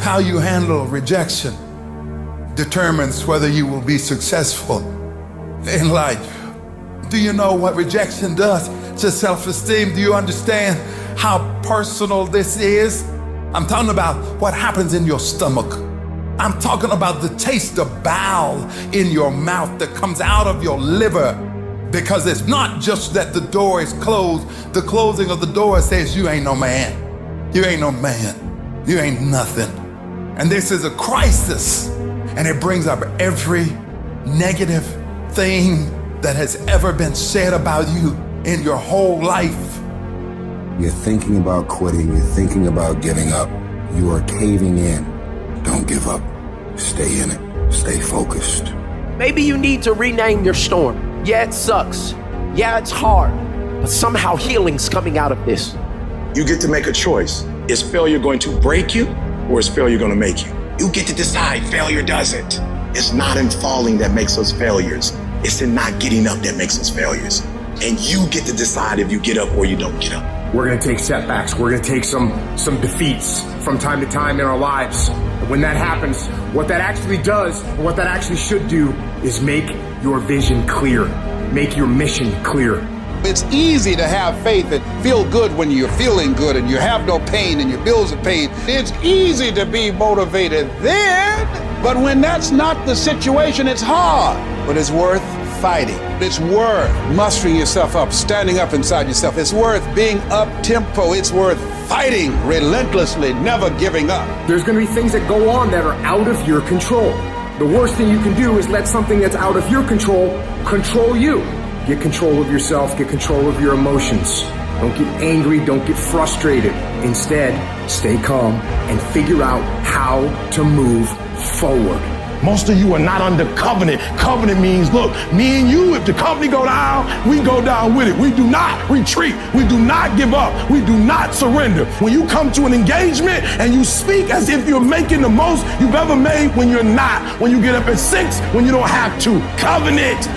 How you handle rejection determines whether you will be successful in life. Do you know what rejection does to self-esteem? Do you understand how personal this is? I'm talking about what happens in your stomach. I'm talking about the taste of bile in your mouth that comes out of your liver, because it's not just that the door is closed. The closing of the door says you ain't no man. You ain't no man. You ain't nothing. And this is a crisis, and it brings up every negative thing that has ever been said about you in your whole life. You're thinking about quitting, you're thinking about giving up. You are caving in. Don't give up. Stay in it. Stay focused. Maybe you need to rename your storm. Yeah, it sucks. Yeah, it's hard. But somehow healing's coming out of this. You get to make a choice. Is failure going to break you, or is failure going to make you? You get to decide. Failure doesn't. It's not in falling that makes us failures. It's in not getting up that makes us failures. And you get to decide if you get up or you don't get up. We're going to take setbacks. We're going to take some defeats from time to time in our lives. And when that happens, what that actually does, or what that actually should do, is make your vision clear. Make your mission clear. It's easy to have faith and feel good when you're feeling good and you have no pain and your bills are paid. It's easy to be motivated then, but when that's not the situation, it's hard. But it's worth fighting. It's worth mustering yourself up, standing up inside yourself. It's worth being up-tempo. It's worth fighting relentlessly, never giving up. There's going to be things that go on that are out of your control. The worst thing you can do is let something that's out of your control you. Get control of yourself, get control of your emotions. Don't get angry, don't get frustrated. Instead, stay calm and figure out how to move forward. Most of you are not under covenant. Covenant means, look, me and you, if the company go down, we go down with it. We do not retreat. We do not give up. We do not surrender. When you come to an engagement and you speak as if you're making the most you've ever made when you're not. When you get up at 6, when you don't have to. Covenant.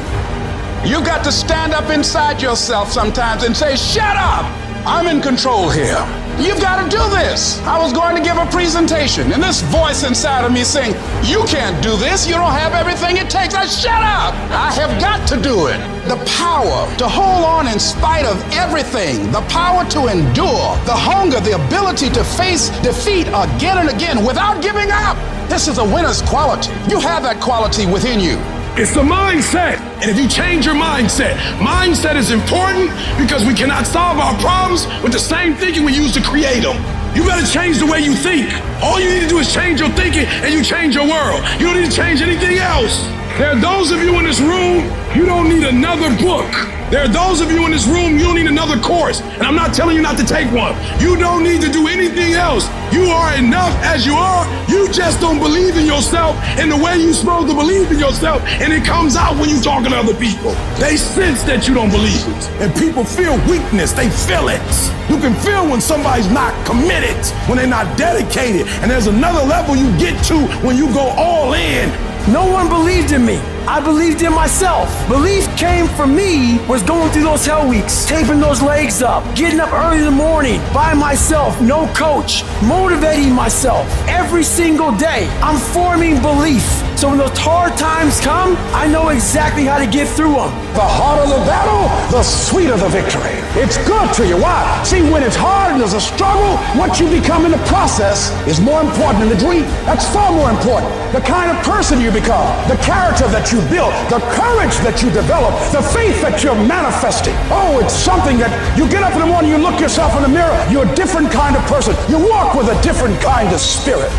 You got to stand up inside yourself sometimes and say, shut up, I'm in control here. You've got to do this. I was going to give a presentation, and this voice inside of me saying, you can't do this. You don't have everything it takes. Shut up. I have got to do it. The power to hold on in spite of everything, the power to endure, the hunger, the ability to face defeat again and again without giving up. This is a winner's quality. You have that quality within you. It's the mindset. And if you change your mindset is important because we cannot solve our problems with the same thinking we use to create them. You better change the way you think. All you need to do is change your thinking and you change your world. You don't need to change anything else. There are those of you in this room, you don't need another book. There are those of you in this room, you don't need another course. And I'm not telling you not to take one. You don't need to do anything else. You are enough as you are. You just don't believe in yourself in the way you're supposed to believe in yourself. And it comes out when you're talking to other people. They sense that you don't believe it. And people feel weakness. They feel it. You can feel when somebody's not committed, when they're not dedicated. And there's another level you get to when you go all in. No one believed in me. I believed in myself. Belief came from me was going through those hell weeks, taping those legs up, getting up early in the morning by myself, no coach, motivating myself every single day. I'm forming belief. So when those hard times come, I know exactly how to get through them. The harder the battle, the sweeter the victory. It's good to you. Why? See, when it's hard and there's a struggle, what you become in the process is more important than the dream. That's far more important. The kind of person you become, the character that you build, the courage that you develop, the faith that you're manifesting. Oh, it's something that you get up in the morning, you look yourself in the mirror, you're a different kind of person. You walk with a different kind of spirit.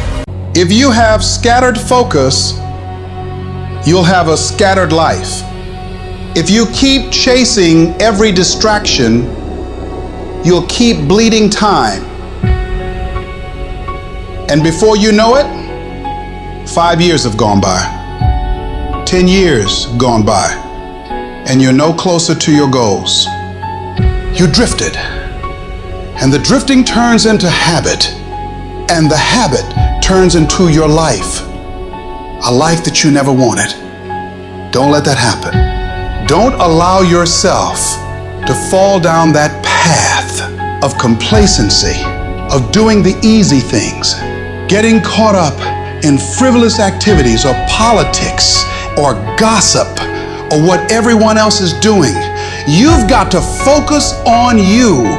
If you have scattered focus, you'll have a scattered life. If you keep chasing every distraction, you'll keep bleeding time. And before you know it, 5 years have gone by, 10 years gone by, and you're no closer to your goals. You drifted, and the drifting turns into habit, and the habit turns into your life, a life that you never wanted. Don't let that happen. Don't allow yourself to fall down that path of complacency, of doing the easy things. getting caught up in frivolous activities or politics or gossip or what everyone else is doing. You've got to focus on you.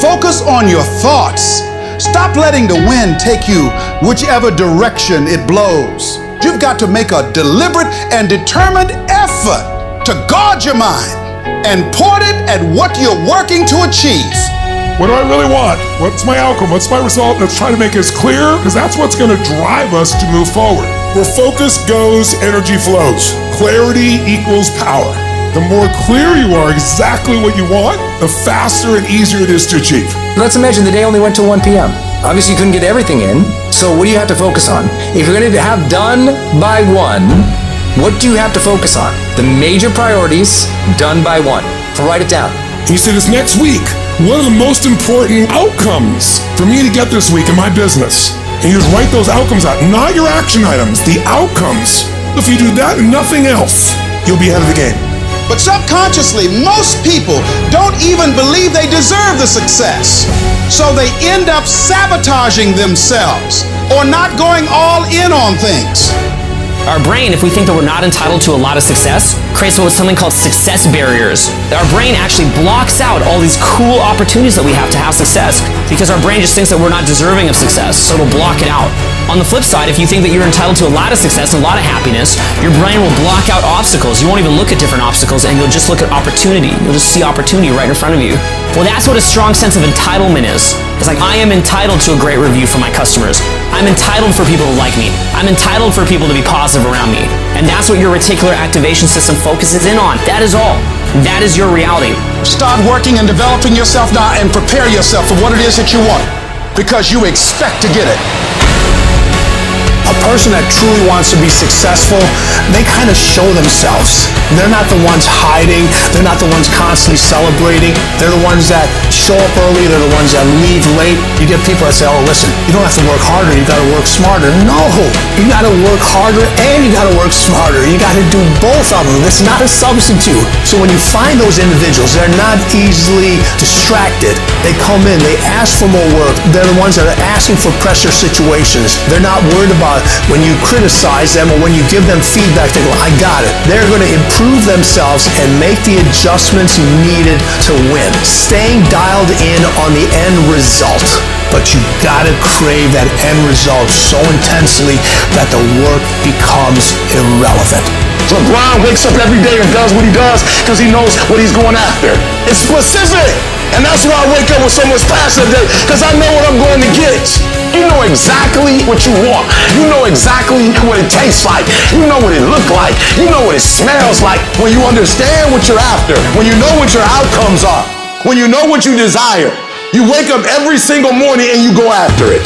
Focus on your thoughts. Stop letting the wind take you whichever direction it blows. You've got to make a deliberate and determined effort to guard your mind and point it at what you're working to achieve. What do I really want? What's my outcome? What's my result? Let's try to make it as clear, because that's what's going to drive us to move forward. Where focus goes, energy flows. Clarity equals power. The more clear you are exactly what you want, the faster and easier it is to achieve. Let's imagine the day only went to 1 p.m. Obviously you couldn't get everything in, so what do you have to focus on? If you're going to have done by 1, what do you have to focus on? The major priorities, done by 1. So write it down. He said, this next week, what are the most important outcomes for me to get this week in my business? And you just write those outcomes out, not your action items, the outcomes. If you do that and nothing else, you'll be ahead of the game. But subconsciously, most people don't even believe they deserve the success. So they end up sabotaging themselves or not going all in on things. Our brain, if we think that we're not entitled to a lot of success, creates something called success barriers. Our brain actually blocks out all these cool opportunities that we have to have success because our brain just thinks that we're not deserving of success, so it'll block it out. On the flip side, if you think that you're entitled to a lot of success and a lot of happiness, your brain will block out obstacles. You won't even look at different obstacles, and you'll just look at opportunity. You'll just see opportunity right in front of you. Well, that's what a strong sense of entitlement is. It's like, I am entitled to a great review from my customers. I'm entitled for people to like me. I'm entitled for people to be positive around me. And that's what your reticular activation system focuses in on. That is all. That is your reality. Start working and developing yourself now and prepare yourself for what it is that you want, because you expect to get it. A person that truly wants to be successful, they kind of show themselves. They're not the ones hiding. They're not the ones constantly celebrating. They're the ones that show up early. They're the ones that leave late. You get people that say, oh, listen, you don't have to work harder. You got to work smarter. No, you got to work harder and you got to work smarter. You got to do both of them. It's not a substitute. So when you find those individuals, they're not easily distracted. They come in, they ask for more work. They're the ones that are asking for pressure situations. They're not worried about when you criticize them or when you give them feedback, they go, I got it. They're going to improve themselves and make the adjustments needed to win. Staying dialed in on the end result. But you gotta crave that end result so intensely that the work becomes irrelevant. LeBron wakes up every day and does what he does because he knows what he's going after. It's specific. And that's why I wake up with so much passion today, because I know what I'm going to get. You know exactly what you want. You know exactly what it tastes like. You know what it looks like. You know what it smells like. When you understand what you're after, when you know what your outcomes are, when you know what you desire, you wake up every single morning and you go after it.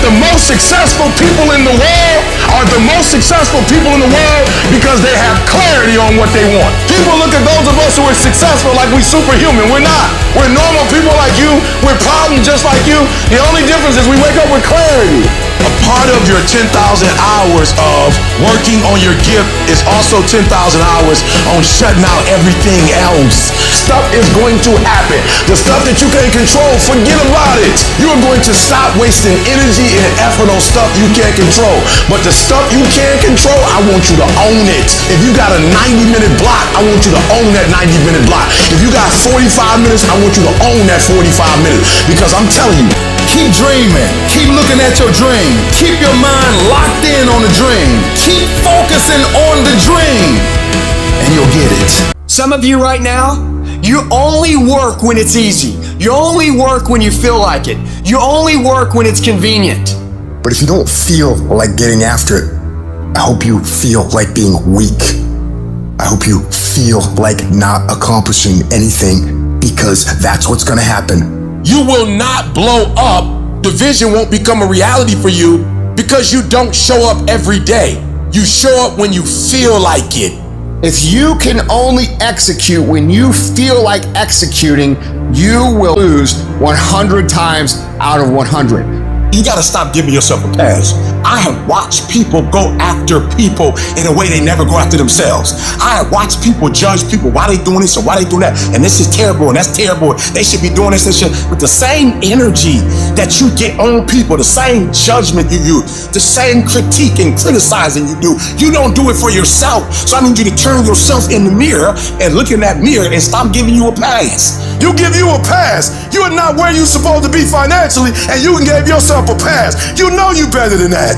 The most successful people in the world are the most successful people in the world because they have clarity on what they want. People look at those of us who are successful like we're superhuman. We're not. We're normal people like you. We're problems just like you. The only difference is we wake up with clarity. A part of your 10,000 hours of working on your gift is also 10,000 hours on shutting out everything else. Stuff is going to happen. The stuff that you can't control, forget about it. You're going to stop wasting energy and effort on stuff you can't control. But the stuff you can control, I want you to own it. If you got a 90-minute block, I want you to own that 90-minute block. If you got 45 minutes, I want you to own that 45 minutes. Because I'm telling you, keep dreaming. Keep looking at your dream. Keep your mind locked in on the dream. Keep focusing on the dream, and you'll get it. Some of you right now, you only work when it's easy. You only work when you feel like it. You only work when it's convenient. But if you don't feel like getting after it, I hope you feel like being weak. I hope you feel like not accomplishing anything, because that's what's gonna happen. you will not blow up. The vision won't become a reality for you because you don't show up every day. You show up when you feel like it. If you can only execute when you feel like executing, you will lose 100 times out of 100. You gotta stop giving yourself a pass. I have watched people go after people in a way they never go after themselves. I have watched people judge people, why they doing this or why they doing that, and this is terrible and that's terrible. They should be doing this and shit. With the same energy that you get on people, the same judgment you use, the same critique and criticizing you do, you don't do it for yourself. So I need you to turn yourself in the mirror and look in that mirror and stop giving you a pass. You give you a pass. You are not where you're supposed to be financially, and you can give yourself a pass. You know you better than that.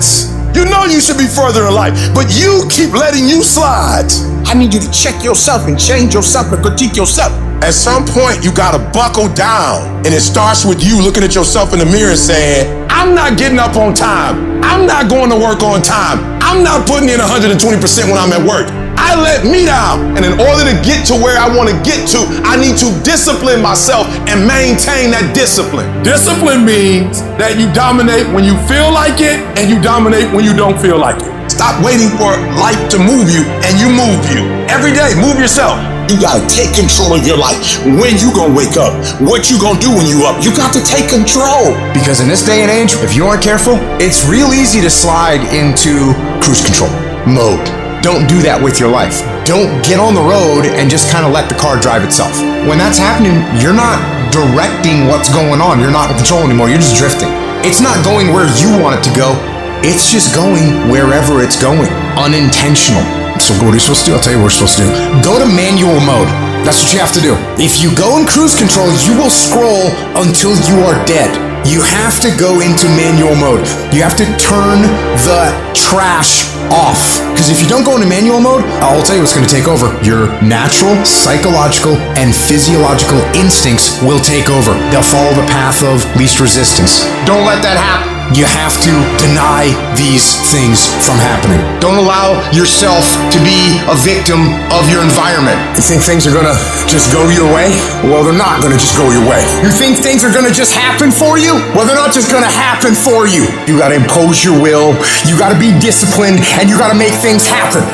You know you should be further in life, but you keep letting you slide. I need you to check yourself and change yourself and critique yourself. At some point, you gotta buckle down, and it starts with you looking at yourself in the mirror and saying, I'm not getting up on time. I'm not going to work on time. I'm not putting in 120% when I'm at work. I let me down. And in order to get to where I want to get to, I need to discipline myself and maintain that discipline. Discipline means that you dominate when you feel like it and you dominate when you don't feel like it. Stop waiting for life to move you and you move you. Every day, move yourself. You gotta take control of your life. When you gonna wake up? What you gonna do when you up? You got to take control. Because in this day and age, if you aren't careful, it's real easy to slide into cruise control mode. Don't do that with your life. Don't get on the road and just kind of let the car drive itself. When that's happening, you're not directing what's going on. You're not in control anymore. You're just drifting. It's not going where you want it to go. It's just going wherever it's going. Unintentional. So what are you supposed to do? I'll tell you what we're supposed to do. Go to manual mode. That's what you have to do. If you go in cruise control, you will scroll until you are dead. You have to go into manual mode. You have to turn the trash off. Because if you don't go into manual mode, I'll tell you what's going to take over. Your natural, psychological, and physiological instincts will take over. They'll follow the path of least resistance. Don't let that happen. You have to deny these things from happening. Don't allow yourself to be a victim of your environment. You think things are gonna just go your way? Well, they're not gonna just go your way. You think things are gonna just happen for you? Well, they're not just gonna happen for you. You gotta impose your will, you gotta be disciplined, and you gotta make things happen.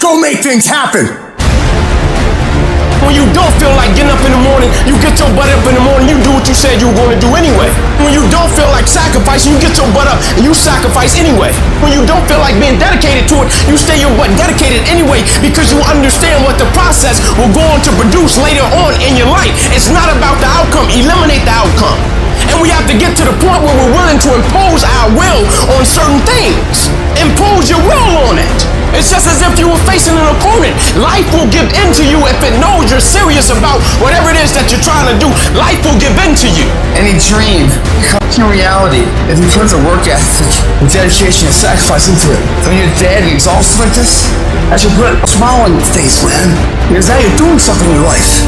Go make things happen. When you don't feel like getting up in the morning, you get your butt up in the morning, you do what you said you were going to do anyway. When you don't feel like sacrificing, you get your butt up and you sacrifice anyway. When you don't feel like being dedicated to it, you stay your butt dedicated anyway because you understand what the process will go on to produce later on in your life. It's not about the outcome. Eliminate the outcome. And we have to get to the point where we're willing to impose our will on certain things. Impose your will on it. It's just as if you were facing an opponent. Life will give in to you if it knows you're serious about whatever it is that you're trying to do. Life will give in to you. Any dream becomes a reality if you put the work ethic, the dedication, and sacrifice into it. When you're dead and exhausted like this, that should put a smile on your face, man. Because now you're doing something in your life.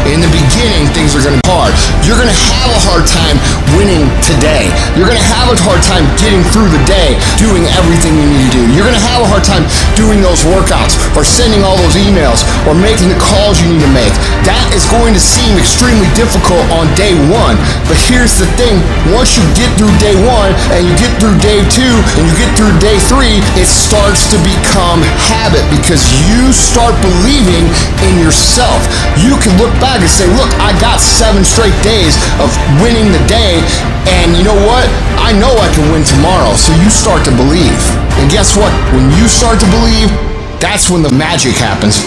In the beginning, things are going to be hard. You're going to have a hard time winning today. You're going to have a hard time getting through the day, doing everything you need to do. You're going to have a hard time doing those workouts or sending all those emails or making the calls you need to make. That is going to seem extremely difficult on day one. But here's the thing. Once you get through day one and you get through day two and you get through day three, it starts to become habit because you start believing in yourself. You can look back and say, look, I got 7 straight days of winning the day, and you know what? I know I can win tomorrow. So you start to believe. And guess what? When you start to believe, that's when the magic happens.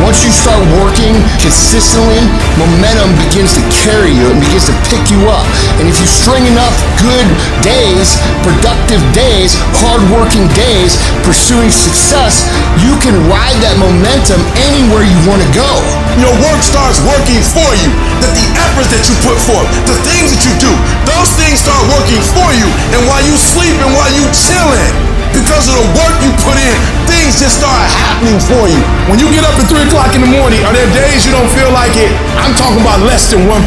Once you start working consistently, momentum begins to carry you and begins to pick you up. And if you string enough good days, productive days, hardworking days, pursuing success, you can ride that momentum anywhere you want to go. Your work starts working for you. That the efforts that you put forth, the things that you do, those things start working for you. And while you sleep and while you chilling, because of the work you put in, things just start happening for you. When you get up at 3 o'clock in the morning, are there days you don't feel like it? I'm talking about less than 1%.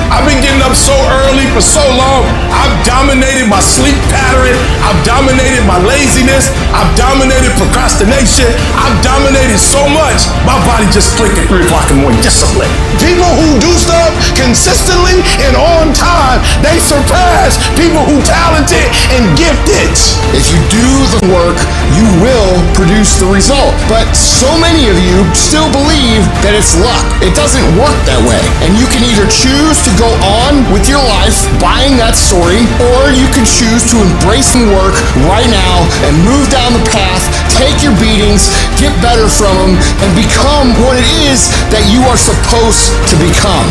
I've been getting up so early for so long. I've dominated my sleep pattern. I've dominated my laziness. I've dominated procrastination. I've dominated so much, my body just clicked at 3 o'clock in the morning. Discipline. People who do stuff consistently and on time, they surpass people who talented and gifted. If you do do the work, you will produce the result. But so many of you still believe that it's luck. It doesn't work that way. And you can either choose to go on with your life buying that story, or you can choose to embrace the work right now and move down the path, take your beatings, get better from them, and become what it is that you are supposed to become.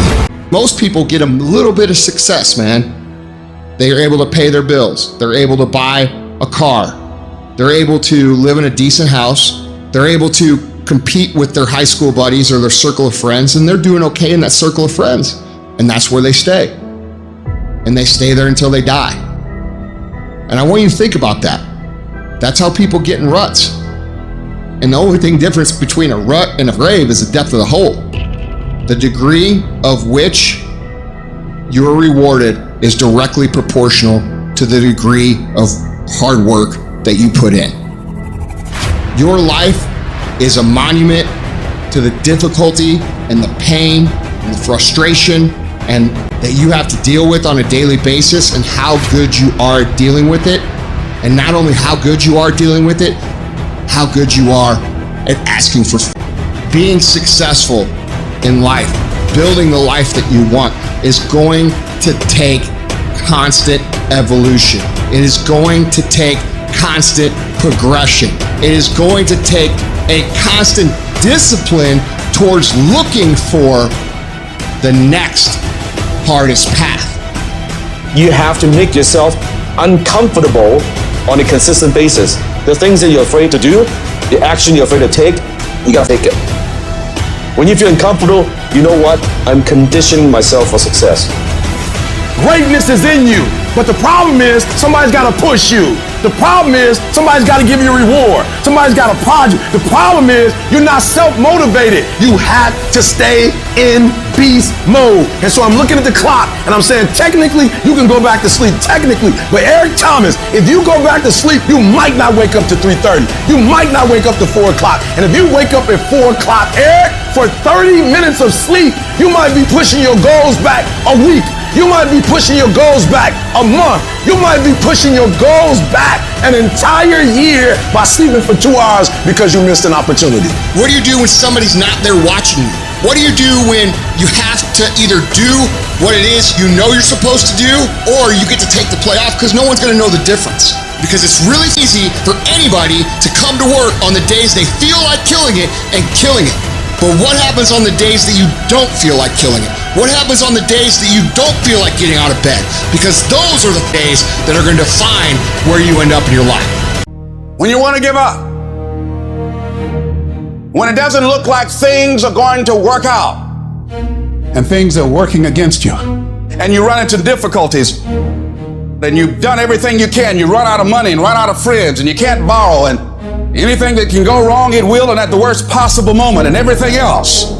Most people get a little bit of success, man. They are able to pay their bills. They're able to buy a car. They're able to live in a decent house. They're able to compete with their high school buddies or their circle of friends, and they're doing okay in that circle of friends. And that's where they stay. And they stay there until they die. And I want you to think about that. That's how people get in ruts. And the only thing difference between a rut and a grave is the depth of the hole. The degree of which you are rewarded is directly proportional to the degree of hard work that you put in. Your life is a monument to the difficulty and the pain and the frustration and that you have to deal with on a daily basis, and how good you are dealing with it. And not only how good you are dealing with it, how good you are at asking for being successful in life. Building the life that you want is going to take constant evolution. It is going to take constant progression. It is going to take a constant discipline towards looking for the next hardest path. You have to make yourself uncomfortable on a consistent basis. The things that you're afraid to do, the action you're afraid to take, you gotta take it. When you feel uncomfortable, you know what? I'm conditioning myself for success. Greatness is in you, but the problem is somebody's got to push you. The problem is somebody's got to give you a reward. Somebody's got to prod you. The problem is you're not self-motivated. You have to stay in beast mode. And so I'm looking at the clock and I'm saying, technically, you can go back to sleep. Technically. But Eric Thomas, if you go back to sleep, you might not wake up to 3:30. You might not wake up to 4 o'clock. And if you wake up at 4 o'clock, Eric, for 30 minutes of sleep, you might be pushing your goals back a week. You might be pushing your goals back a month. You might be pushing your goals back an entire year by sleeping for 2 hours because you missed an opportunity. What do you do when somebody's not there watching you? What do you do when you have to either do what it is you know you're supposed to do, or you get to take the play off because no one's going to know the difference? Because it's really easy for anybody to come to work on the days they feel like killing it and killing it. But what happens on the days that you don't feel like killing it? What happens on the days that you don't feel like getting out of bed? Because those are the days that are going to define where you end up in your life. When you want to give up, when it doesn't look like things are going to work out, And things are working against you. and you run into difficulties, then you've done everything you can. You run out of money and run out of friends, and you can't borrow, and anything that can go wrong, it will, and at the worst possible moment, and everything else.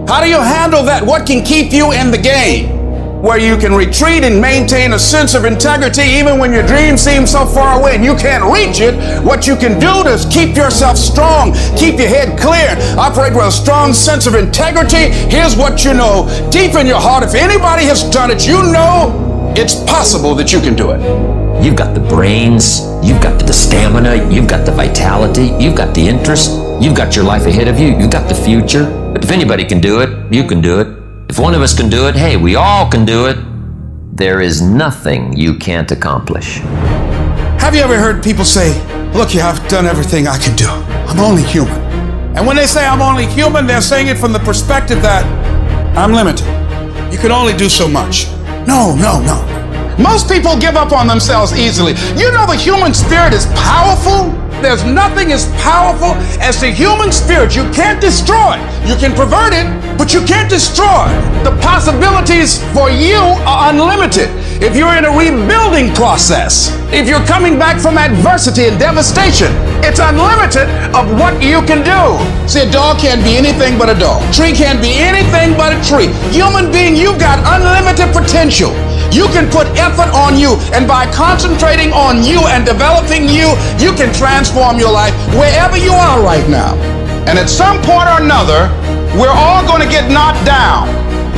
How do you handle that? What can keep you in the game where you can retreat and maintain a sense of integrity even when your dream seems so far away and you can't reach it? What you can do to keep yourself strong, keep your head clear, operate with a strong sense of integrity. Here's what you know deep in your heart. If anybody has done it, you know it's possible that you can do it. You've got the brains, you've got the stamina, you've got the vitality, you've got the interest, you've got your life ahead of you, you've got the future. But if anybody can do it, you can do it. If one of us can do it, hey, we all can do it. There is nothing you can't accomplish. Have you ever heard people say, look, I've done everything I can do. I'm only human. And when they say I'm only human, they're saying it from the perspective that I'm limited. You can only do so much. No. Most people give up on themselves easily. You know the human spirit is powerful. There's nothing as powerful as the human spirit. You can't destroy. You can pervert it, but you can't destroy. The possibilities for you are unlimited. If you're in a rebuilding process, if you're coming back from adversity and devastation, it's unlimited of what you can do. See, a dog can't be anything but a dog. Tree can't be anything but a tree. Human being, you've got unlimited potential. You can put effort on you, and by concentrating on you and developing you, you can transform your life wherever you are right now. And at some point or another, we're all going to get knocked down.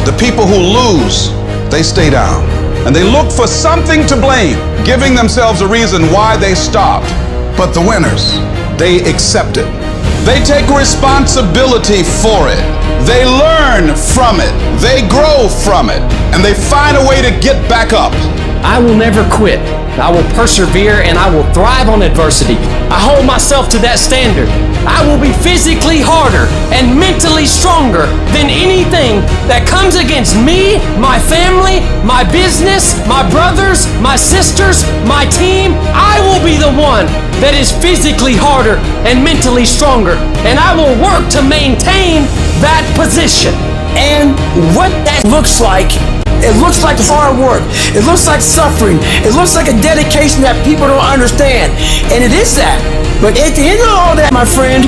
The people who lose, they stay down. And they look for something to blame, giving themselves a reason why they stopped. But the winners, they accept it. They take responsibility for it. They learn from it. They grow from it. And they find a way to get back up. I will never quit. I will persevere and I will thrive on adversity. I hold myself to that standard. I will be physically harder and mentally stronger than anything that comes against me, my family, my business, my brothers, my sisters, my team. I will be the one that is physically harder and mentally stronger, and I will work to maintain that position. And what that looks like, it looks like hard work. It looks like suffering. It looks like a dedication that people don't understand. And it is that. But at the end of all that, my friend,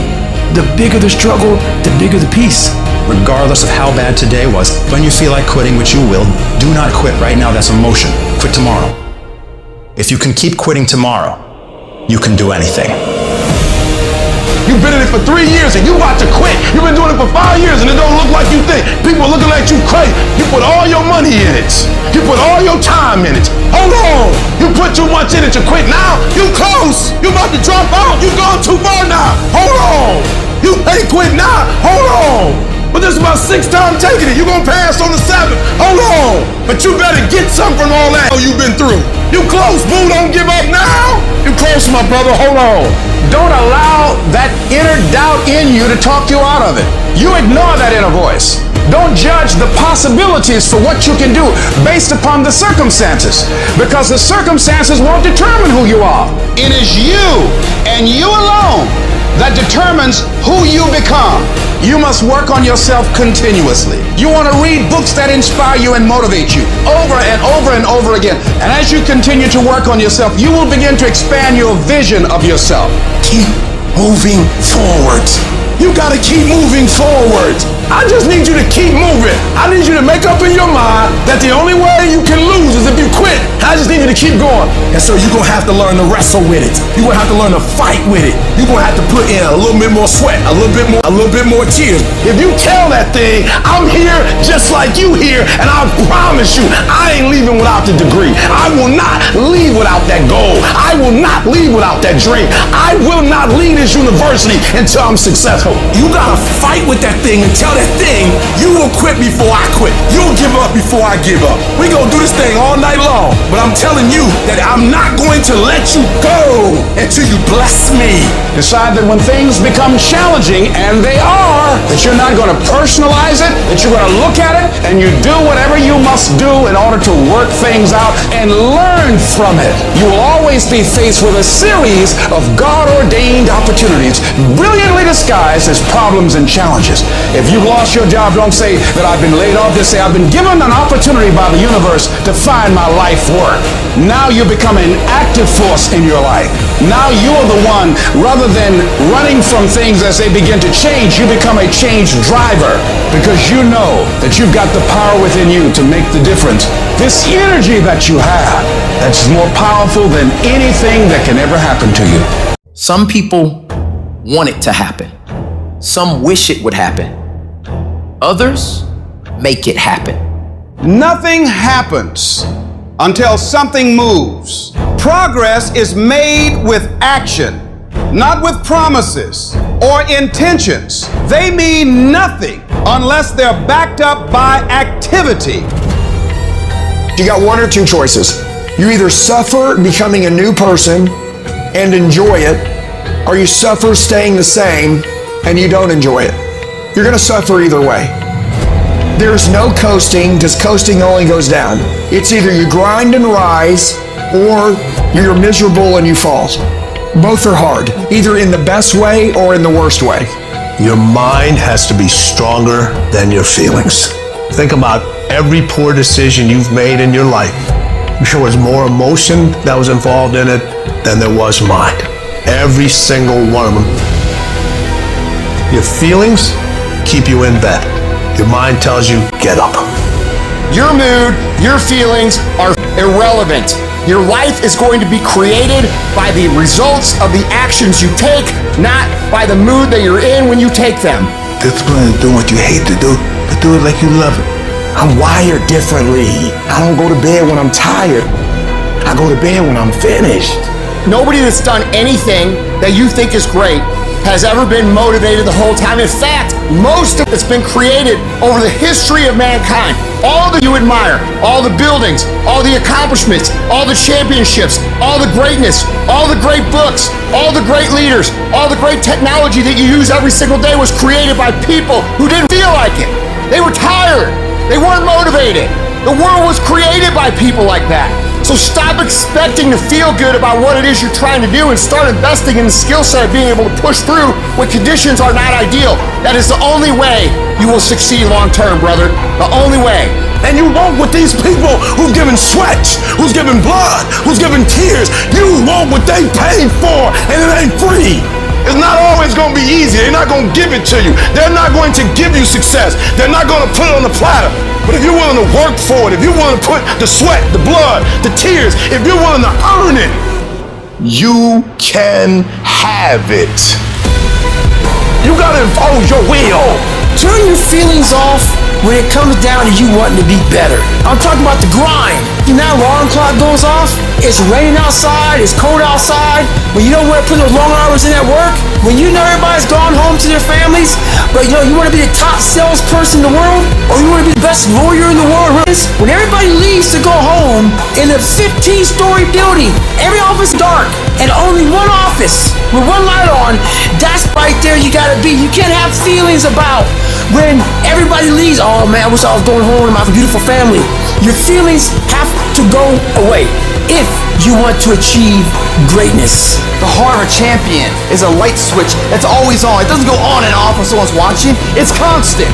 the bigger the struggle, the bigger the peace. Regardless of how bad today was, when you feel like quitting, which you will, do not quit right now. That's emotion. Quit tomorrow. If you can keep quitting tomorrow, you can do anything. You've been in it for 3 years and you about to quit. You've been doing it for 5 years and it don't look like you think. People are looking at you crazy. You put all your money in it. You put all your time in it. Hold on. You put too much in it to quit now. You close. You about to drop out. You gone too far now. Hold on. You ain't quit now. Hold on. But this is about 6th time taking it. You gonna pass on the 7th. Hold on. But you better get something from all that you've been through. You close. Boo, don't give up now. You close, my brother. Hold on. Don't allow that inner doubt in you to talk you out of it. You ignore that inner voice. Don't judge the possibilities for what you can do based upon the circumstances, because the circumstances won't determine who you are. It is you and you alone that determines who you become. You must work on yourself continuously. You want to read books that inspire you and motivate you over and over and over again. And as you continue to work on yourself, you will begin to expand your vision of yourself. Keep moving forward. You got to keep moving forward. I just need you to keep moving. I need you to make up in your mind that the only way you can lose is if you quit. I just need you to keep going. And so you're going to have to learn to wrestle with it. You're going to have to learn to fight with it. You're going to have to put in a little bit more sweat, a little bit more tears. If you tell that thing, I'm here just like you here, and I promise you, I ain't leaving without the degree. I will not leave without that goal. I will not leave without that dream. I will not leave this university until I'm successful. You got to fight with that thing and tell that thing, you will quit before I quit. You'll give up before I give up. We gonna do this thing all night long, but I'm telling you that I'm not going to let you go until you bless me. Decide that when things become challenging, and they are, that you're not gonna personalize it, that you're gonna look at it, and you do whatever you must do in order to work things out and learn from it. You will always be faced with a series of God-ordained opportunities, brilliantly disguised as problems and challenges. If you've lost your job, don't say that I've been laid off. Just say I've been given an opportunity by the universe to find my life work. Now you become an active force in your life. Now you're the one, rather than running from things as they begin to change, you become a change driver, because you know that you've got the power within you to make the difference. This energy that you have, that's more powerful than anything that can ever happen to you. Some people want it to happen. Some wish it would happen. Others make it happen. Nothing happens until something moves. Progress is made with action, not with promises or intentions. They mean nothing unless they're backed up by activity. You got one or two choices. You either suffer becoming a new person and enjoy it, or you suffer staying the same and you don't enjoy it. You're gonna suffer either way. There's no coasting, because coasting only goes down. It's either you grind and rise, or you're miserable and you fall. Both are hard, either in the best way or in the worst way. Your mind has to be stronger than your feelings. Think about every poor decision you've made in your life. There was more emotion that was involved in it than there was mind. Every single one of them. Your feelings keep you in bed. Your mind tells you, get up. Your mood, your feelings are irrelevant. Your life is going to be created by the results of the actions you take, not by the mood that you're in when you take them. Discipline is doing what you hate to do, but do it like you love it. I'm wired differently. I don't go to bed when I'm tired. I go to bed when I'm finished. Nobody that's done anything that you think is great has ever been motivated the whole time. In fact, most of it's been created over the history of mankind. All that you admire, all the buildings, all the accomplishments, all the championships, all the greatness, all the great books, all the great leaders, all the great technology that you use every single day was created by people who didn't feel like it. They were tired. They weren't motivated. The world was created by people like that. So stop expecting to feel good about what it is you're trying to do and start investing in the skill set of being able to push through when conditions are not ideal. That is the only way you will succeed long term, brother. The only way. And you walk with these people who've given sweat, who's given blood, who's given tears. You want what they paid for, and it ain't free. It's not always going to be easy. They're not going to give it to you. They're not going to give you success. They're not going to put it on the platter. But if you're willing to work for it, if you're willing to put the sweat, the blood, the tears, if you're willing to earn it, you can have it. You got to impose your will. Turn your feelings off when it comes down to you wanting to be better. I'm talking about the grind. When that alarm clock goes off, it's raining outside, it's cold outside, when you don't want to put those long hours in at work, when you know everybody's gone home to their families, but you want to be the top salesperson in the world, or you want to be the best lawyer in the world. When everybody leaves to go home in a 15-story building, every office dark, and only one office with one light on, that's right there you gotta be. You can't have feelings about when everybody leaves. Oh man, I wish I was going home to my beautiful family. Your feelings have to go away if you want to achieve greatness. The heart of a champion is a light switch that's always on. It doesn't go on and off when someone's watching. It's constant.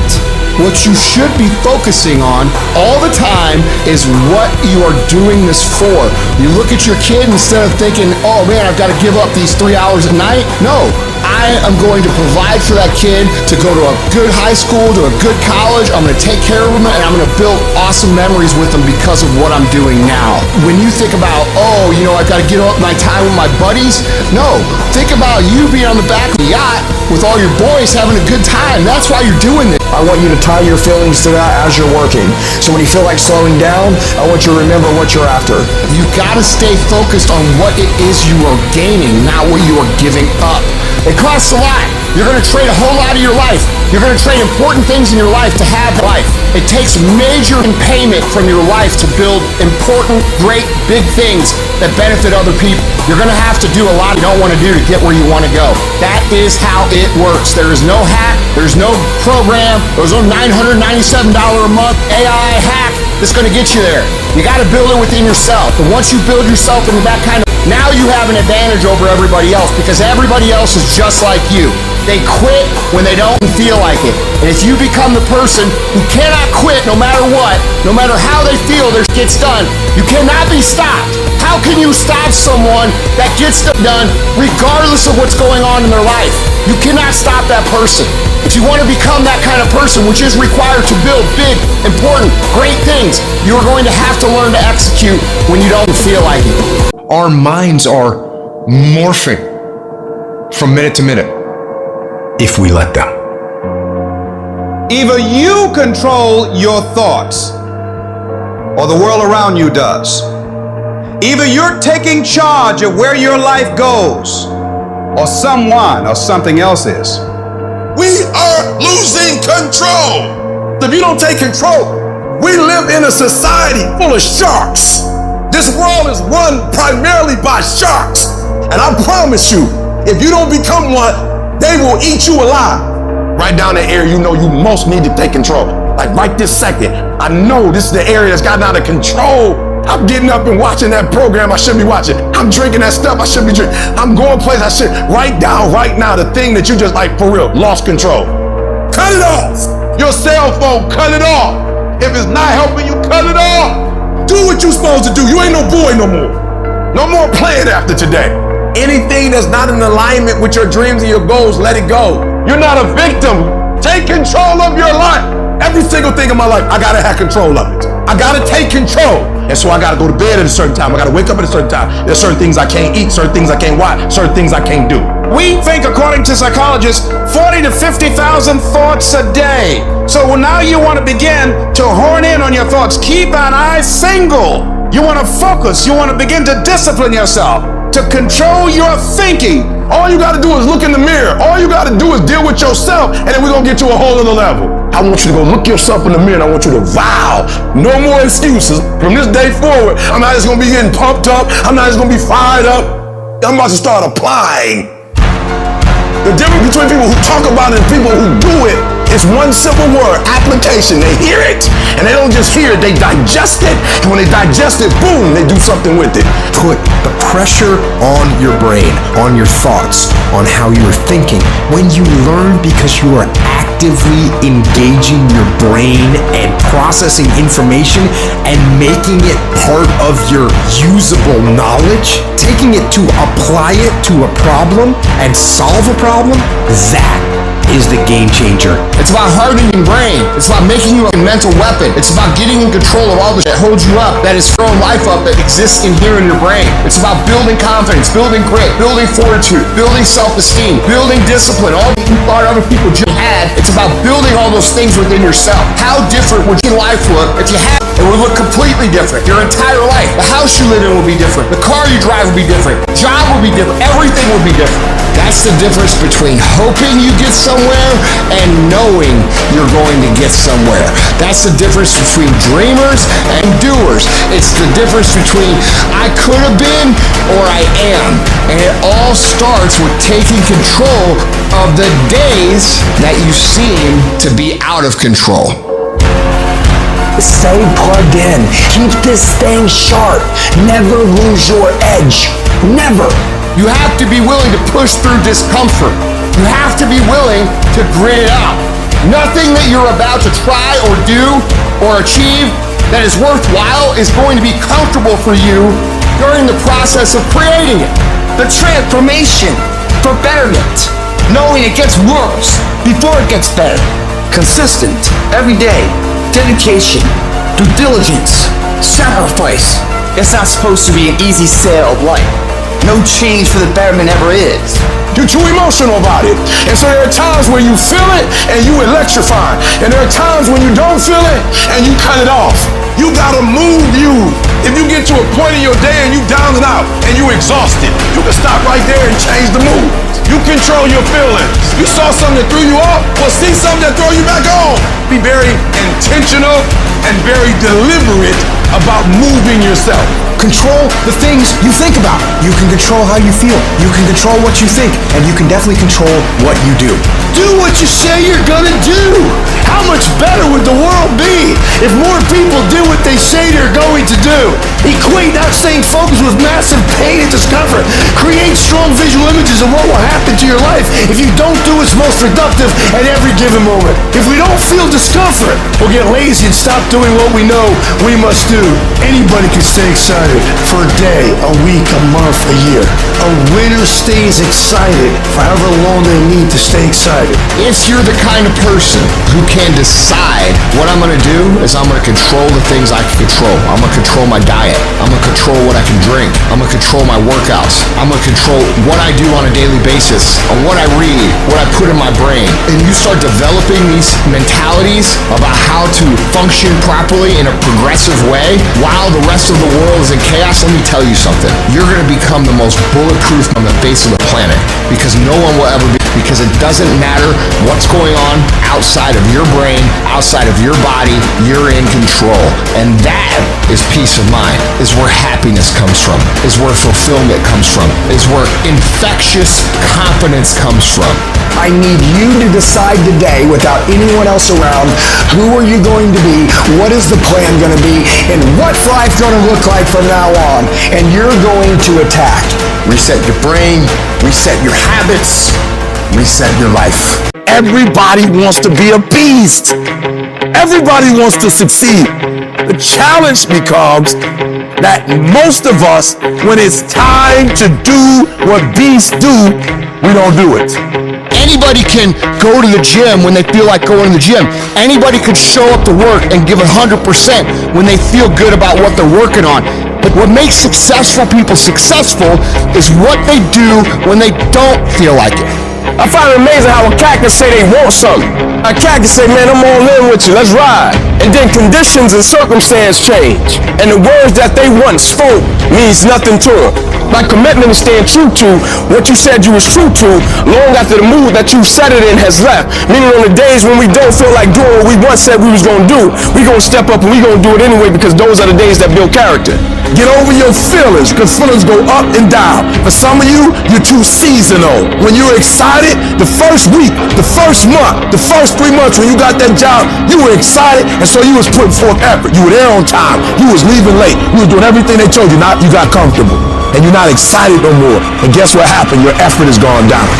What you should be focusing on all the time is what you are doing this for. You look at your kid instead of thinking, oh man, I've got to give up these 3 hours at night. No, I am going to provide for that kid to go to a good high school, to a good college. I'm going to take care of them, and I'm going to build awesome memories with them because of what I'm doing now. When you think about, oh, I've got to get up my time with my buddies. No, think about you being on the back of the yacht with all your boys having a good time. That's why you're doing this. I want you to tie your feelings to that as you're working. So when you feel like slowing down, I want you to remember what you're after. You gotta stay focused on what it is you are gaining, not what you are giving up. It costs a lot. You're gonna trade a whole lot of your life. You're gonna trade important things in your life to have life. It takes major payment from your life to build important, great, big things that benefit other people. You're gonna have to do a lot you don't wanna do to get where you wanna go. That is how it works. There is no hack, there's no program, there's no $997 a month AI hack that's gonna get you there. You gotta build it within yourself. And once you build yourself into that kind of, now you have an advantage over everybody else because everybody else is just like you. They quit when they don't feel like it. And if you become the person who cannot quit no matter what, no matter how they feel their gets done, you cannot be stopped. How can you stop someone that gets stuff done regardless of what's going on in their life? You cannot stop that person. If you want to become that kind of person, which is required to build big, important, great things, you are going to have to learn to execute when you don't feel like it. Our minds are morphing from minute to minute if we let them. Either you control your thoughts or the world around you does. Either you're taking charge of where your life goes or someone or something else is. We are losing control. If you don't take control, we live in a society full of sharks. This world is run primarily by sharks. And I promise you, if you don't become one, they will eat you alive. Right down the area you know you most need to take control. Like right this second, I know this is the area that's gotten out of control. I'm getting up and watching that program I shouldn't be watching. I'm drinking that stuff I shouldn't be drinking. I'm going places I should. Write down right now the thing that you just like for real, lost control. Cut it off. Your cell phone, cut it off. If it's not helping you, cut it off. Do what you're supposed to do. You ain't no boy no more. No more playing after today. Anything that's not in alignment with your dreams and your goals, let it go. You're not a victim. Take control of your life. Every single thing in my life, I gotta have control of it. I gotta take control. And so I gotta go to bed at a certain time. I gotta wake up at a certain time. There's certain things I can't eat, certain things I can't watch, certain things I can't do. We think, according to psychologists, 40 to 50,000 thoughts a day. So now you want to begin to hone in on your thoughts. Keep an eye single. You want to focus. You want to begin to discipline yourself. to control your thinking. All you gotta do is look in the mirror. All you gotta do is deal with yourself, and then we're gonna get to a whole other level. I want you to go look yourself in the mirror, and I want you to vow no more excuses. From this day forward, I'm not just gonna be getting pumped up. I'm not just gonna be fired up. I'm about to start applying. The difference between people who talk about it and people who do it is one simple word: application. They hear it, and they don't just hear it, they digest it. And when they digest it, boom, they do something with it. Put the pressure on your brain, on your thoughts, on how you're thinking. When you learn because you are actively engaging your brain and processing information and making it part of your usable knowledge, taking it to apply it to a problem and solve a problem, that is the game changer. It's about hardening your brain. It's about making you a mental weapon. It's about getting in control of all the shit that holds you up, that is throwing life up, that exists in here in your brain. It's about building confidence, building grit, building fortitude, building self-esteem, building discipline, all that you thought other people just had. It's about building all those things within yourself. How different would your life look if you had it? It would look completely different. Your entire life. The house you live in would be different. The car you drive would be different. Job would be different. Everything would be different. That's the difference between hoping you get somewhere and knowing you're going to get somewhere. That's the difference between dreamers and doers. It's the difference between I could have been or I am. And it all starts with taking control of the days that you seem to be out of control. Stay plugged in. Keep this thing sharp. Never lose your edge. Never. You have to be willing to push through discomfort. You have to be willing to grit it out. Nothing that you're about to try or do or achieve that is worthwhile is going to be comfortable for you during the process of creating it. The transformation for betterment. Knowing it gets worse before it gets better. Consistent, every day, dedication, due diligence, sacrifice. It's not supposed to be an easy sail of life. No change for the betterment ever is. You're too emotional about it. And so there are times where you feel it and you electrify. And there are times when you don't feel it and you cut it off. You gotta move you. If you get to a point in your day and you down and out and you exhausted, you can stop right there and change the mood. You control your feelings. You saw something that threw you off, well, see something that throw you back on. Be very intentional and very deliberate about moving yourself. Control the things you think about. You can control how you feel. You can control what you think. And you can definitely control what you do. Do what you say you're gonna do. How much better would the world be if more people did what they say they're going to do? Equate not staying focused with massive pain and discomfort. Create strong visual images of what will happen to your life if you don't do what's most productive at every given moment. If we don't feel discomfort, we'll get lazy and stop doing what we know we must do. Anybody can stay excited for a day, a week, a month, a year. A winner stays excited for however long they need to stay excited. If you're the kind of person who can decide what I'm gonna do is I'm gonna control the things I can control. I'm gonna control my diet. I'm gonna control what I can drink. I'm gonna control my workouts. I'm gonna control what I do on a daily basis, on what I read, what I put in my brain. And you start developing these mentalities about how to function properly in a progressive way while the rest of the world is in chaos. Let me tell you something. You're gonna become the most bulletproof on the face of the planet because no one will ever be, because it doesn't matter what's going on outside of your brain, outside of your body, you're in control. And that is peace of mind, is where happiness comes from, is where fulfillment comes from, is where infectious confidence comes from. I need you to decide today without anyone else around, who are you going to be, what is the plan going to be, and what's life going to look like from now on, and you're going to attack. Reset your brain, reset your habits, reset your life. Everybody wants to be a beast. Everybody wants to succeed. The challenge becomes that most of us, when it's time to do what beasts do, we don't do it. Anybody can go to the gym when they feel like going to the gym. Anybody could show up to work and give 100% when they feel good about what they're working on. But what makes successful people successful is what they do when they don't feel like it. I find it amazing how a cat can say they want something. A cat can say, man, I'm all in with you, let's ride. And then conditions and circumstance change. And the words that they once spoke means nothing to them. Like commitment is staying true to what you said you was true to long after the mood that you set it in has left. Meaning on the days when we don't feel like doing what we once said we was going to do, we going to step up and we going to do it anyway because those are the days that build character. Get over your feelings because feelings go up and down. For some of you, you're too seasonal. When you're excited, the first week, the first month, the first 3 months when you got that job, you were excited and so you was putting forth effort. You were there on time. You was leaving late. You was doing everything they told you. Now you got comfortable. And you're not excited no more. And guess what happened? Your effort has gone down.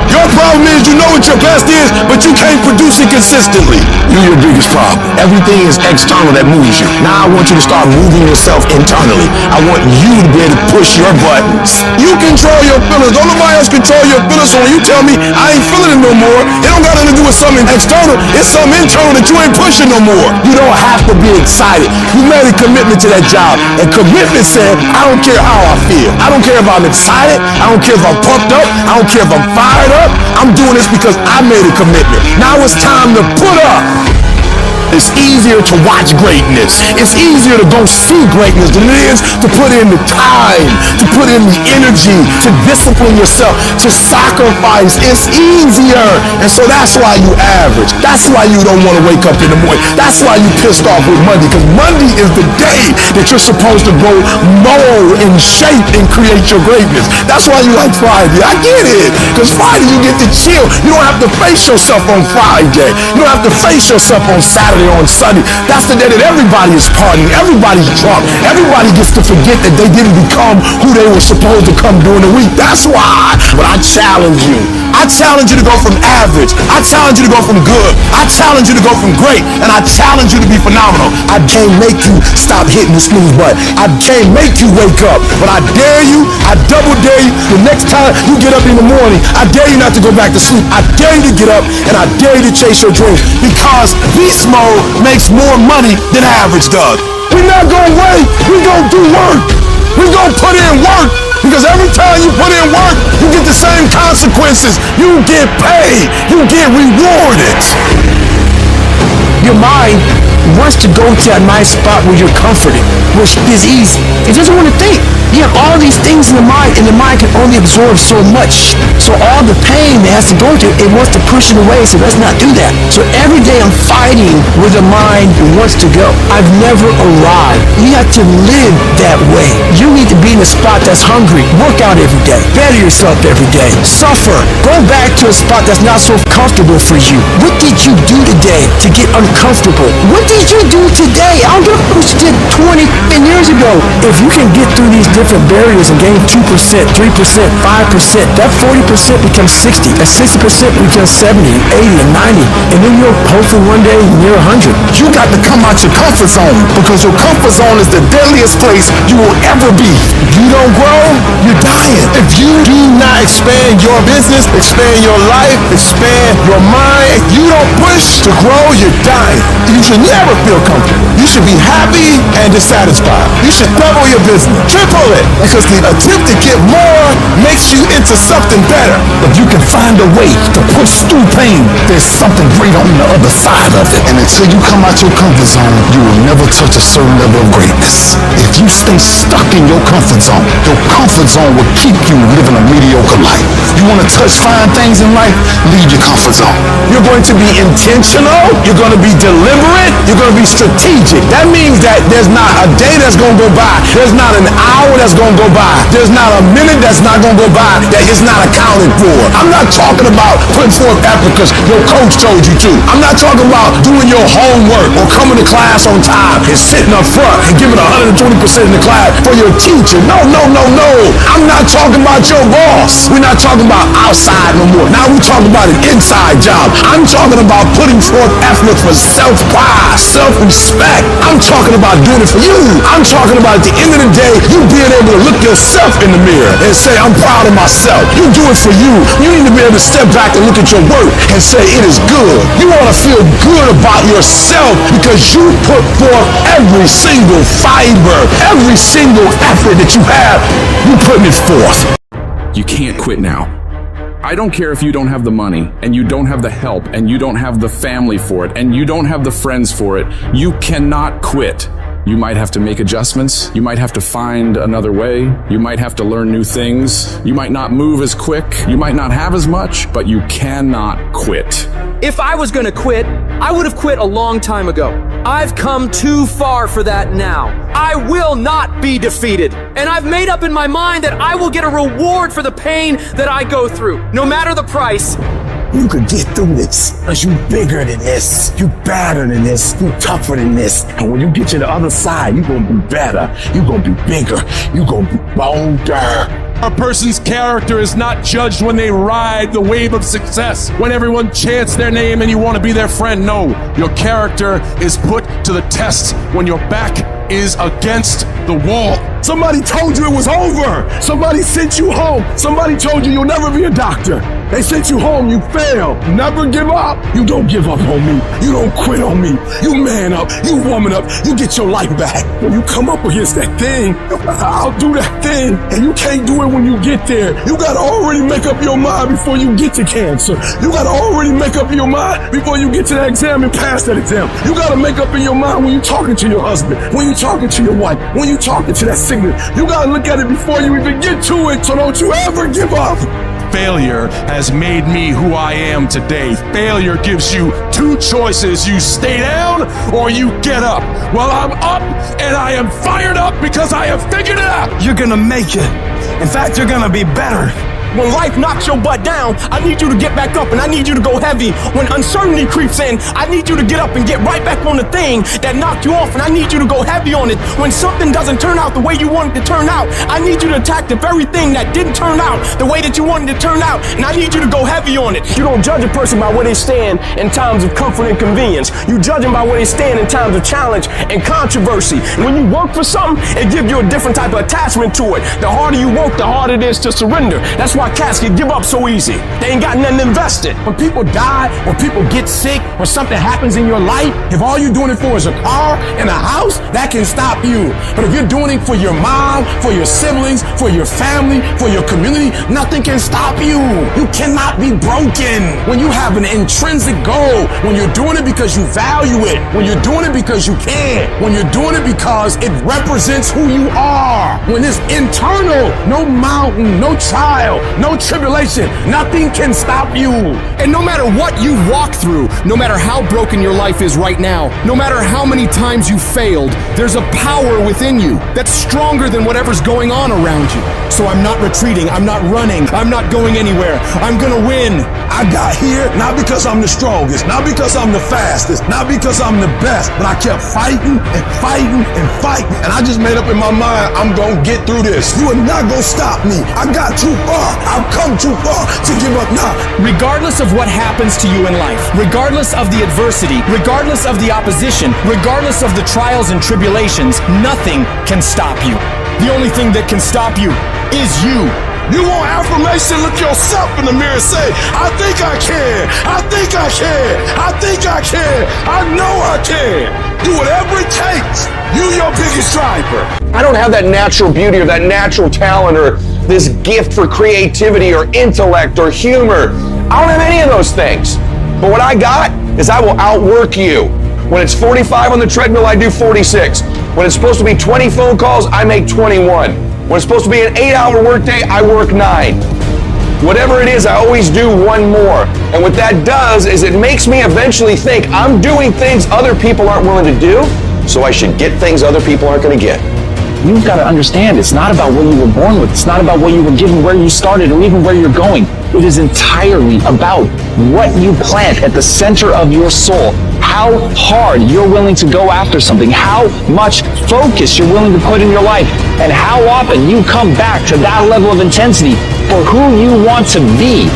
Your problem is you know what your best is, but you can't produce it consistently. You're your biggest problem. Everything is external that moves you. Now I want you to start moving yourself internally. I want you to be able to push your buttons. You control your feelings. Don't nobody else control your feelings. So when you tell me I ain't feeling it no more, it don't got nothing to do with something external. It's something internal that you ain't pushing no more. You don't have to be excited. You made a commitment to that job. And commitment said, I don't care how I feel. I don't care if I'm excited. I don't care if I'm pumped up. I don't care if I'm fired up. I'm doing this because I made a commitment. Now it's time to put up. It's easier to watch greatness. It's easier to go see greatness than it is to put in the time, to put in the energy, to discipline yourself, to sacrifice. It's easier. And so that's why you average. That's why you don't want to wake up in the morning. That's why you pissed off with Monday, because Monday is the day that you're supposed to go mold and shape and create your greatness. That's why you like Friday. I get it. Because Friday you get to chill. You don't have to face yourself on Friday. You don't have to face yourself on Saturday, on Sunday. That's the day that everybody is partying, everybody's drunk, everybody gets to forget that they didn't become who they were supposed to come during the week. That's why. But I challenge you. I challenge you to go from average. I challenge you to go from good. I challenge you to go from great. And I challenge you to be phenomenal. I can't make you stop hitting the snooze button. I can't make you wake up. But I dare you, I double dare you, the next time you get up in the morning, I dare you not to go back to sleep. I dare you to get up and I dare you to chase your dreams. Because beast mode makes more money than average does. We're not gonna wait. We're gonna do work. We're gonna put in work. Because every time you put in work, you get the same consequences. You get paid. You get rewarded. Your mind wants to go to a nice spot where you're comforted, which is easy. It doesn't want to think. You have all these things in the mind, and the mind can only absorb so much. So all the pain it has to go to, it wants to push it away, so let's not do that. So every day I'm fighting where the mind wants to go. I've never arrived. You have to live that way. You need to be in a spot that's hungry. Work out every day. Better yourself every day. Suffer. Go back to a spot that's not so comfortable for you. What did you do today to get uncomfortable? What did you do today? I don't give a what you did 20 years ago. If you can get through these different barriers and gain 2%, 3%, 5%, that 40% becomes 60. That 60% becomes 70, 80, and 90. And then you're hopefully one day near 100. You got to come out your comfort zone because your comfort zone is the deadliest place you will ever be. If you don't grow, you're dying. If you do not expand your business, expand your life, expand your mind, if you don't push to grow, you're dying. You should never feel comfortable. You should be happy and dissatisfied. You should double your business, triple it, because the attempt to get more makes you into something better. If you can find a way to push through pain, there's something great on the other side of it. And until you come out your comfort zone, you will never touch a certain level of greatness. If you stay stuck in your comfort zone will keep you living a mediocre life. You want to touch fine things in life? Leave your comfort zone. You're going to be intentional. You're going to be deliberate. You're going to be strategic. That means that there's not a day that's going to go by. There's not an hour that's going to go by. There's not a minute that's not going to go by that is not accounted for. I'm not talking about putting forth effort because your coach told you to. I'm not talking about doing your homework or coming to class on time and sitting up front and giving 120% in the class for your teacher. No. I'm not talking about your boss. We're not talking about outside no more. Now we're talking about an inside job. I'm talking about putting forth effort for self-pride, self-respect. I'm talking about doing it for you. I'm talking about at the end of the day, you being able to look yourself in the mirror and say, I'm proud of myself. You do it for you. You need to be able to step back and look at your work and say, it is good. You want to feel good about yourself because you put forth every single fiber, every single effort that you have, you putting it forth. You can't quit now. I don't care if you don't have the money, and you don't have the help, and you don't have the family for it, and you don't have the friends for it. You cannot quit. You might have to make adjustments. You might have to find another way. You might have to learn new things. You might not move as quick. You might not have as much, but you cannot quit. If I was gonna quit, I would have quit a long time ago. I've come too far for that now. I will not be defeated. And I've made up in my mind that I will get a reward for the pain that I go through, no matter the price. You could get through this, because you bigger than this, you better than this, you tougher than this. And when you get to the other side, you're gonna be better, you're gonna be bigger, you're gonna be bolder. A person's character is not judged when they ride the wave of success, when everyone chants their name and you want to be their friend. No, your character is put to the test when your back is against the wall. Somebody told you it was over. Somebody sent you home. Somebody told you you'll never be a doctor. They sent you home, you failed. Never give up. You don't give up on me. You don't quit on me. You man up, you woman up, you get your life back. When you come up against that thing, I'll do that thing. And you can't do it when you get there. You gotta already make up your mind before you get to cancer. You gotta already make up your mind before you get to that exam and pass that exam. You gotta make up in your mind when you're talking to your husband, when you're talking to your wife, when you're talking to that sickness. You gotta look at it before you even get to it, so don't you ever give up. Failure has made me who I am today. Failure gives you two choices. You stay down or you get up. Well, I'm up and I am fired up because I have figured it out. You're gonna make it. In fact, you're gonna be better. When life knocks your butt down, I need you to get back up and I need you to go heavy. When uncertainty creeps in, I need you to get up and get right back on the thing that knocked you off, and I need you to go heavy on it. When something doesn't turn out the way you want it to turn out, I need you to attack the very thing that didn't turn out the way that you wanted it to turn out, and I need you to go heavy on it. You don't judge a person by where they stand in times of comfort and convenience. You judge them by where they stand in times of challenge and controversy. When you work for something, it gives you a different type of attachment to it. The harder you work, the harder it is to surrender. That's why cats can give up so easy. They ain't got nothing invested. When people die, or people get sick, or something happens in your life, if all you're doing it for is a car and a house, that can stop you. But if you're doing it for your mom, for your siblings, for your family, for your community, nothing can stop you. You cannot be broken. When you have an intrinsic goal, when you're doing it because you value it, when you're doing it because you can, when you're doing it because it represents who you are, when it's internal, no mountain, no trial, no tribulation, nothing can stop you. And no matter what you walk through, no matter how broken your life is right now, no matter how many times you failed, there's a power within you that's stronger than whatever's going on around you. So I'm not retreating, I'm not running, I'm not going anywhere. I'm gonna win. I got here not because I'm the strongest, not because I'm the fastest, not because I'm the best, but I kept fighting and fighting and fighting. And I just made up in my mind, I'm gonna get through this. You are not gonna stop me. I got too far. I've come too far to give up now. Regardless of what happens to you in life, regardless of the adversity, regardless of the opposition, regardless of the trials and tribulations, nothing can stop you. The only thing that can stop you is you. You want affirmation? Look yourself in the mirror and say, I think I can. I think I can. I think I can. I know I can. Do whatever it takes. You your biggest driver. I don't have that natural beauty or that natural talent or this gift for creativity or intellect or humor. I don't have any of those things. But what I got is I will outwork you. When it's 45 on the treadmill, I do 46. When it's supposed to be 20 phone calls, I make 21. When it's supposed to be an 8-hour workday, I work 9. Whatever it is, I always do one more. And what that does is it makes me eventually think I'm doing things other people aren't willing to do, so I should get things other people aren't going to get. You've got to understand, it's not about what you were born with. It's not about what you were given, where you started, or even where you're going. It is entirely about what you plant at the center of your soul. How hard you're willing to go after something, how much focus you're willing to put in your life, and how often you come back to that level of intensity for who you want to be.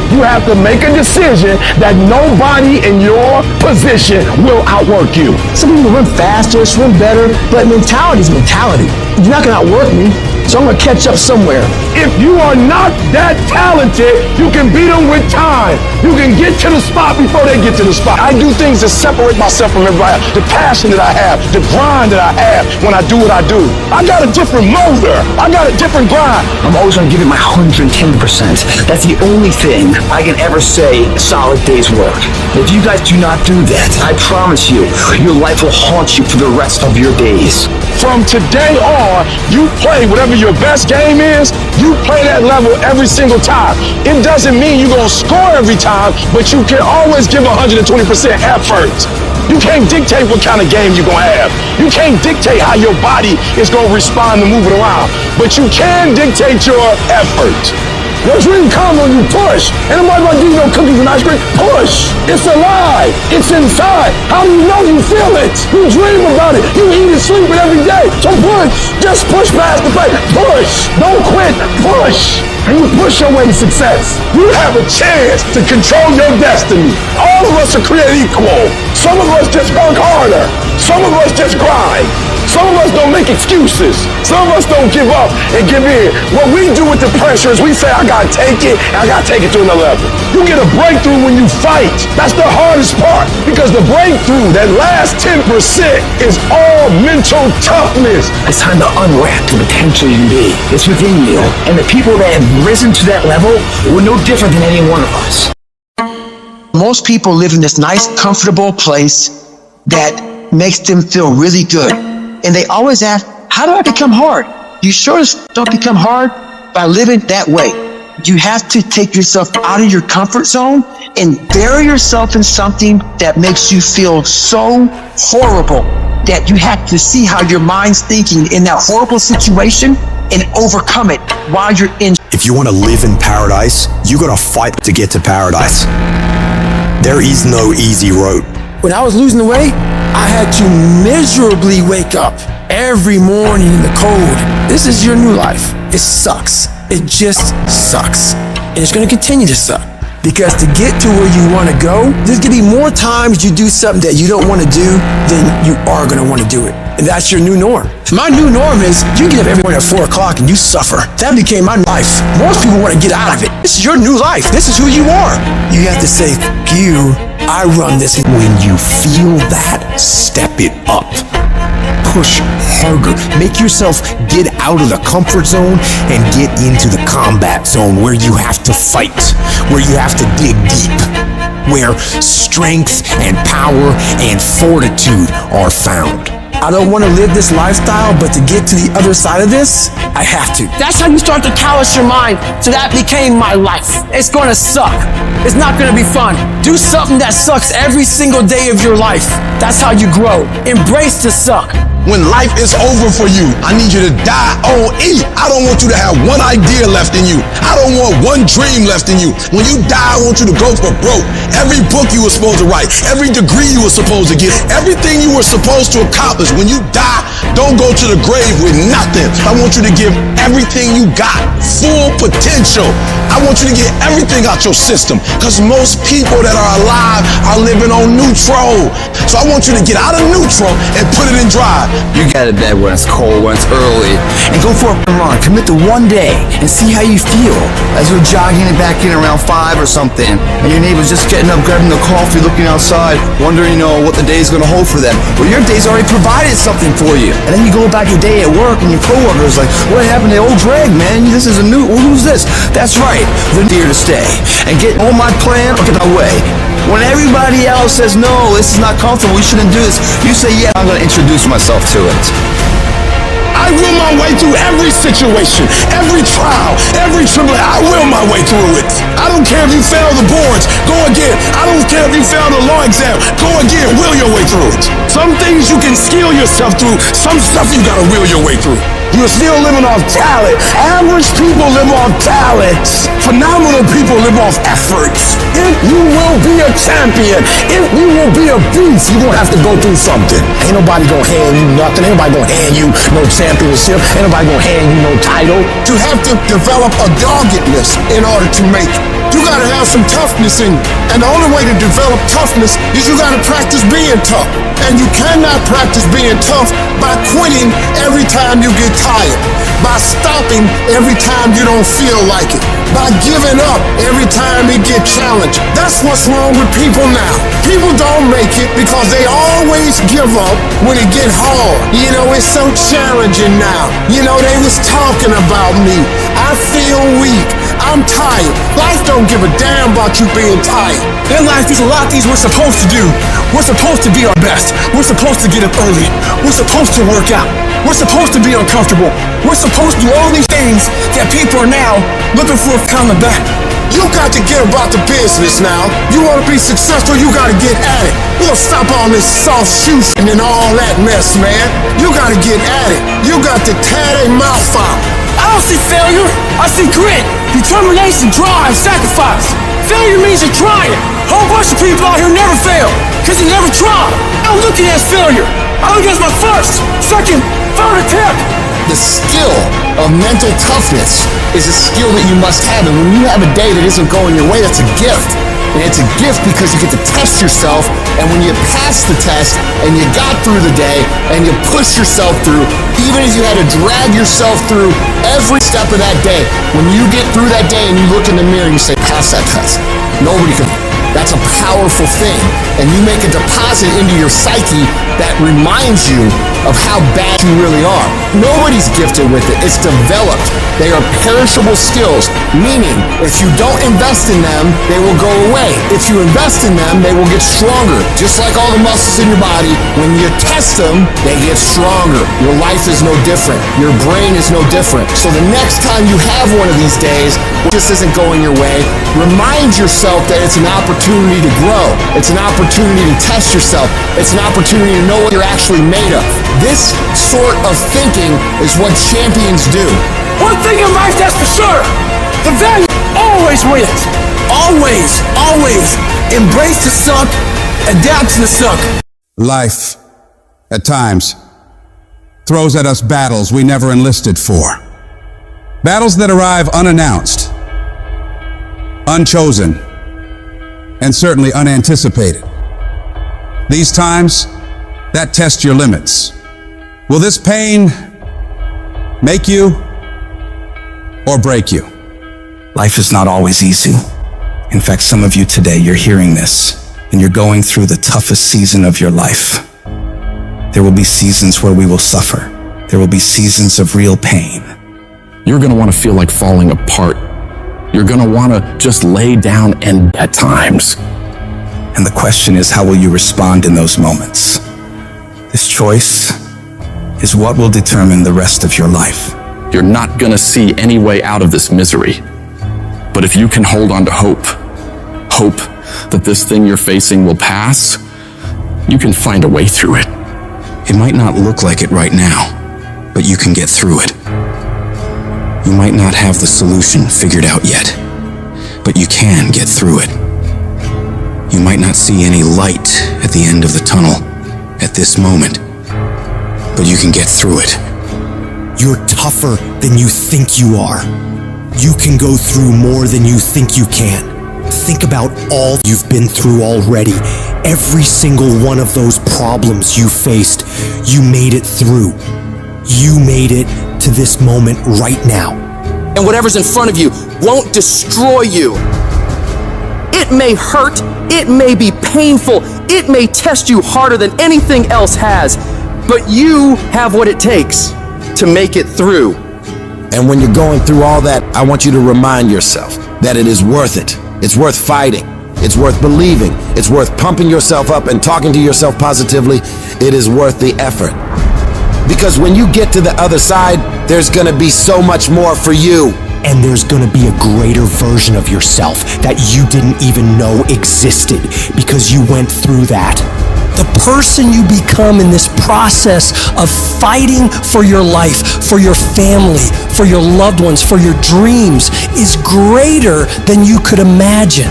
You have to make a decision that nobody in your position will outwork you. Some people run faster, swim better, but mentality is mentality. You're not going to outwork me. So I'm gonna catch up somewhere. If you are not that talented, you can beat them with time. You can get to the spot before they get to the spot. I do things to separate myself from everybody else. The passion that I have, the grind that I have when I do what I do. I got a different motor. I got a different grind. I'm always gonna give it my 110%. That's the only thing I can ever say a solid day's work. If you guys do not do that, I promise you, your life will haunt you for the rest of your days. From today on, you play whatever your best game is, you play that level every single time. It doesn't mean you're gonna score every time, but you can always give 120% effort. You can't dictate what kind of game you're gonna have. You can't dictate how your body is gonna respond to moving around, but you can dictate your effort. Your dream comes when you push. Ain't nobody gonna give you no cookies and ice cream. Push. It's alive. It's inside. How do you know you feel it? You dream about it. You eat and sleep it every day. So push. Just push past the plate. Push. Don't quit. Push. And you push your way to success. You have a chance to control your destiny. All of us are created equal. Some of us just work harder. Some of us just grind. Some of us don't make excuses. Some of us don't give up and give in. What we do with the pressure is we say, I gotta take it, and I gotta take it to another level. You get a breakthrough when you fight. That's the hardest part, because the breakthrough, that last 10%, is all mental toughness. It's time to unwrap the potential you can be. It's within you. And the people that have risen to that level were no different than any one of us. Most people live in this nice, comfortable place that makes them feel really good. And they always ask, how do I become hard? You sure as don't become hard by living that way. You have to take yourself out of your comfort zone and bury yourself in something that makes you feel so horrible that you have to see how your mind's thinking in that horrible situation and overcome it while you're in. If you want to live in paradise, you gotta fight to get to paradise. There is no easy road. When I was losing the weight, I had to miserably wake up every morning in the cold. This is your new life. It sucks. It just sucks. And it's gonna continue to suck. Because to get to where you wanna go, there's gonna be more times you do something that you don't wanna do than you are gonna wanna do it. And that's your new norm. My new norm is you get up every morning at 4 o'clock and you suffer. That became my life. Most people wanna get out of it. This is your new life. This is who you are. You have to say, you, I run this. When you feel that, step it up. Push harder. Make yourself get out of the comfort zone and get into the combat zone where you have to fight, where you have to dig deep, where strength and power and fortitude are found. I don't want to live this lifestyle, but to get to the other side of this, I have to. That's how you start to callous your mind. So that became my life. It's gonna suck. It's not gonna be fun. Do something that sucks every single day of your life. That's how you grow. Embrace the suck. When life is over for you, I need you to die on E. I don't want you to have one idea left in you. I don't want one dream left in you. When you die, I want you to go for broke. Every book you were supposed to write, every degree you were supposed to get, everything you were supposed to accomplish. When you die, don't go to the grave with nothing. I want you to give everything you got, full potential. I want you to get everything out your system, because most people that are alive are living on neutral. So I want you to get out of neutral and put it in drive. You get out of bed when it's cold, when it's early, and go for a run. Commit to one day and see how you feel. As you're jogging it back in around 5 or something, and your neighbor's just getting up, grabbing the coffee, looking outside, wondering, what the day's gonna hold for them. Well, your day's already provided something for you. And then you go about your day at work, and your coworker's like, what happened to old Greg, man? This is a new, who's this? That's right, they're here to stay. And get on my plan or get my way. When everybody else says, no, this is not comfortable, we shouldn't do this, you say, yeah, I'm gonna introduce myself to it. I will my way through every situation, every trial, every tribulation. I will my way through it. I don't care if you fail the boards, go again. I don't care if you fail the law exam, go again, will your way through it. Some things you can skill yourself through, some stuff you gotta will your way through. You're still living off talent. Average people live live off talents. Phenomenal people live off efforts. If you will be a champion, if you will be a beast, you're gonna have to go through something. Ain't nobody gonna hand you nothing. Ain't nobody gonna hand you no championship. Ain't nobody gonna hand you no title. You have to develop a doggedness in order to make it. You gotta have some toughness in you. And the only way to develop toughness is you gotta practice being tough. And you cannot practice being tough by quitting every time you get tired, by stopping every time you don't feel like it, by giving up every time it gets challenged. That's what's wrong with people now. People don't make it because they always give up when it get hard. You know, it's so challenging now. You know, they was talking about me. I feel weak. I'm tired. Life don't give a damn about you being tired. In life, there's a lot of things we're supposed to do. We're supposed to be our best. We're supposed to get up early. We're supposed to work out. We're supposed to be uncomfortable. We're supposed to do all these things that people are now looking for coming back. You got to get about the business now. You want to be successful, you got to get at it. You gonna stop all this soft shooting and all that mess, man. You got to get at it. You got to tear their mouth out. I don't see failure. I see grit, determination, drive, sacrifice. Failure means you're trying. A whole bunch of people out here never fail because they never tried. I don't look at it as failure. I look at it as my first, second, third attempt. The skill of mental toughness is a skill that you must have. And when you have a day that isn't going your way, that's a gift. And it's a gift because you get to test yourself. And when you pass the test and you got through the day and you push yourself through, even if you had to drag yourself through every step of that day, when you get through that day and you look in the mirror and you say, pass that test. Nobody can. That's a powerful thing. And you make a deposit into your psyche that reminds you of how bad you really are. Nobody's gifted with it. It's developed. They are perishable skills, meaning if you don't invest in them, they will go away. If you invest in them, they will get stronger. Just like all the muscles in your body, when you test them, they get stronger. Your life is no different. Your brain is no different. So the next time you have one of these days, where this isn't going your way, remind yourself that it's an opportunity to grow. It's an opportunity to test yourself. It's an opportunity to know what you're actually made of. This sort of thinking is what champions do. One thing in life that's for sure, the value always wins. Always, always. Embrace the suck, adapt to the suck. Life, at times, throws at us battles we never enlisted for. Battles that arrive unannounced, unchosen, and certainly unanticipated. These times, that test your limits. Will this pain make you or break you? Life is not always easy. In fact, some of you today, you're hearing this, and you're going through the toughest season of your life. There will be seasons where we will suffer. There will be seasons of real pain. You're gonna wanna feel like falling apart. You're gonna wanna just lay down and at times. And the question is, how will you respond in those moments? This choice is what will determine the rest of your life. You're not gonna see any way out of this misery. But if you can hold on to hope that this thing you're facing will pass, you can find a way through it. It might not look like it right now, but you can get through it. You might not have the solution figured out yet, but you can get through it. You might not see any light at the end of the tunnel at this moment, but you can get through it. You're tougher than you think you are. You can go through more than you think you can. Think about all you've been through already. Every single one of those problems you faced, you made it through. You made it to this moment right now. And whatever's in front of you won't destroy you. It may hurt, it may be painful, it may test you harder than anything else has, but you have what it takes to make it through. And when you're going through all that, I want you to remind yourself that it is worth it. It's worth fighting. It's worth believing. It's worth pumping yourself up and talking to yourself positively. It is worth the effort. Because when you get to the other side, there's gonna be so much more for you. And there's gonna be a greater version of yourself that you didn't even know existed because you went through that. the person you become in this process of fighting for your life, for your family, for your loved ones, for your dreams is greater than you could imagine.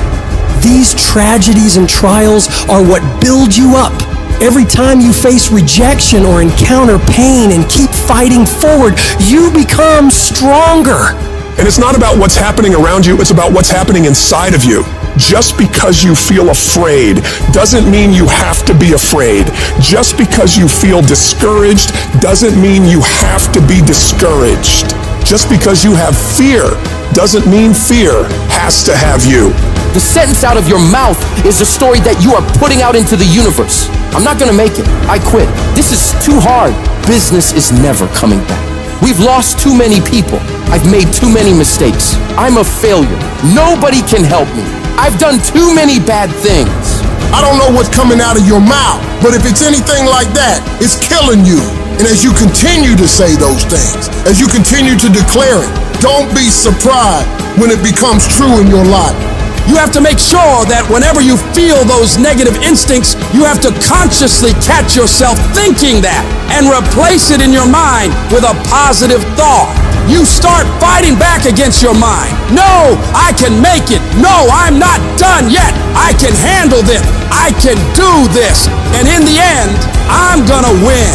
These tragedies and trials are what build you up. Every time you face rejection or encounter pain and keep fighting forward, you become stronger. And it's not about what's happening around you, it's about what's happening inside of you. Just because you feel afraid doesn't mean you have to be afraid. Just because you feel discouraged doesn't mean you have to be discouraged. Just because you have fear doesn't mean fear has to have you. The sentence out of your mouth is a story that you are putting out into the universe. I'm not gonna make it. I quit. This is too hard. Business is never coming back. We've lost too many people. I've made too many mistakes. I'm a failure. Nobody can help me. I've done too many bad things. I don't know what's coming out of your mouth, but if it's anything like that, it's killing you. And as you continue to say those things, as you continue to declare it, don't be surprised when it becomes true in your life. You have to make sure that whenever you feel those negative instincts, you have to consciously catch yourself thinking that and replace it in your mind with a positive thought. You start fighting back against your mind. No, I can make it. No, I'm not done yet. I can handle this. I can do this. And in the end, I'm gonna win.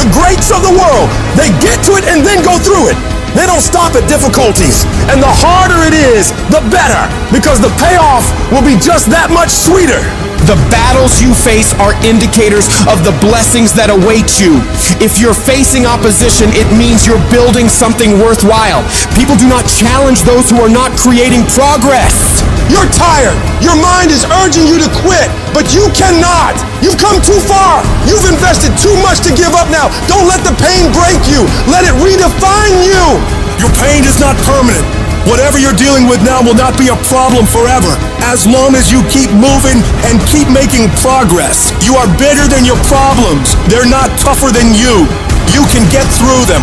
The greats of the world, they get to it and then go through it. They don't stop at difficulties. And the harder it is, the better, because the payoff will be just that much sweeter. The battles you face are indicators of the blessings that await you. If you're facing opposition, it means you're building something worthwhile. People do not challenge those who are not creating progress. You're tired. Your mind is urging you to quit, but you cannot. You've come too far. You've invested too much to give up now. Don't let the pain break you. Let it redefine you. Your pain is not permanent. Whatever you're dealing with now will not be a problem forever, as long as you keep moving and keep making progress. You are bigger than your problems. They're not tougher than you. You can get through them.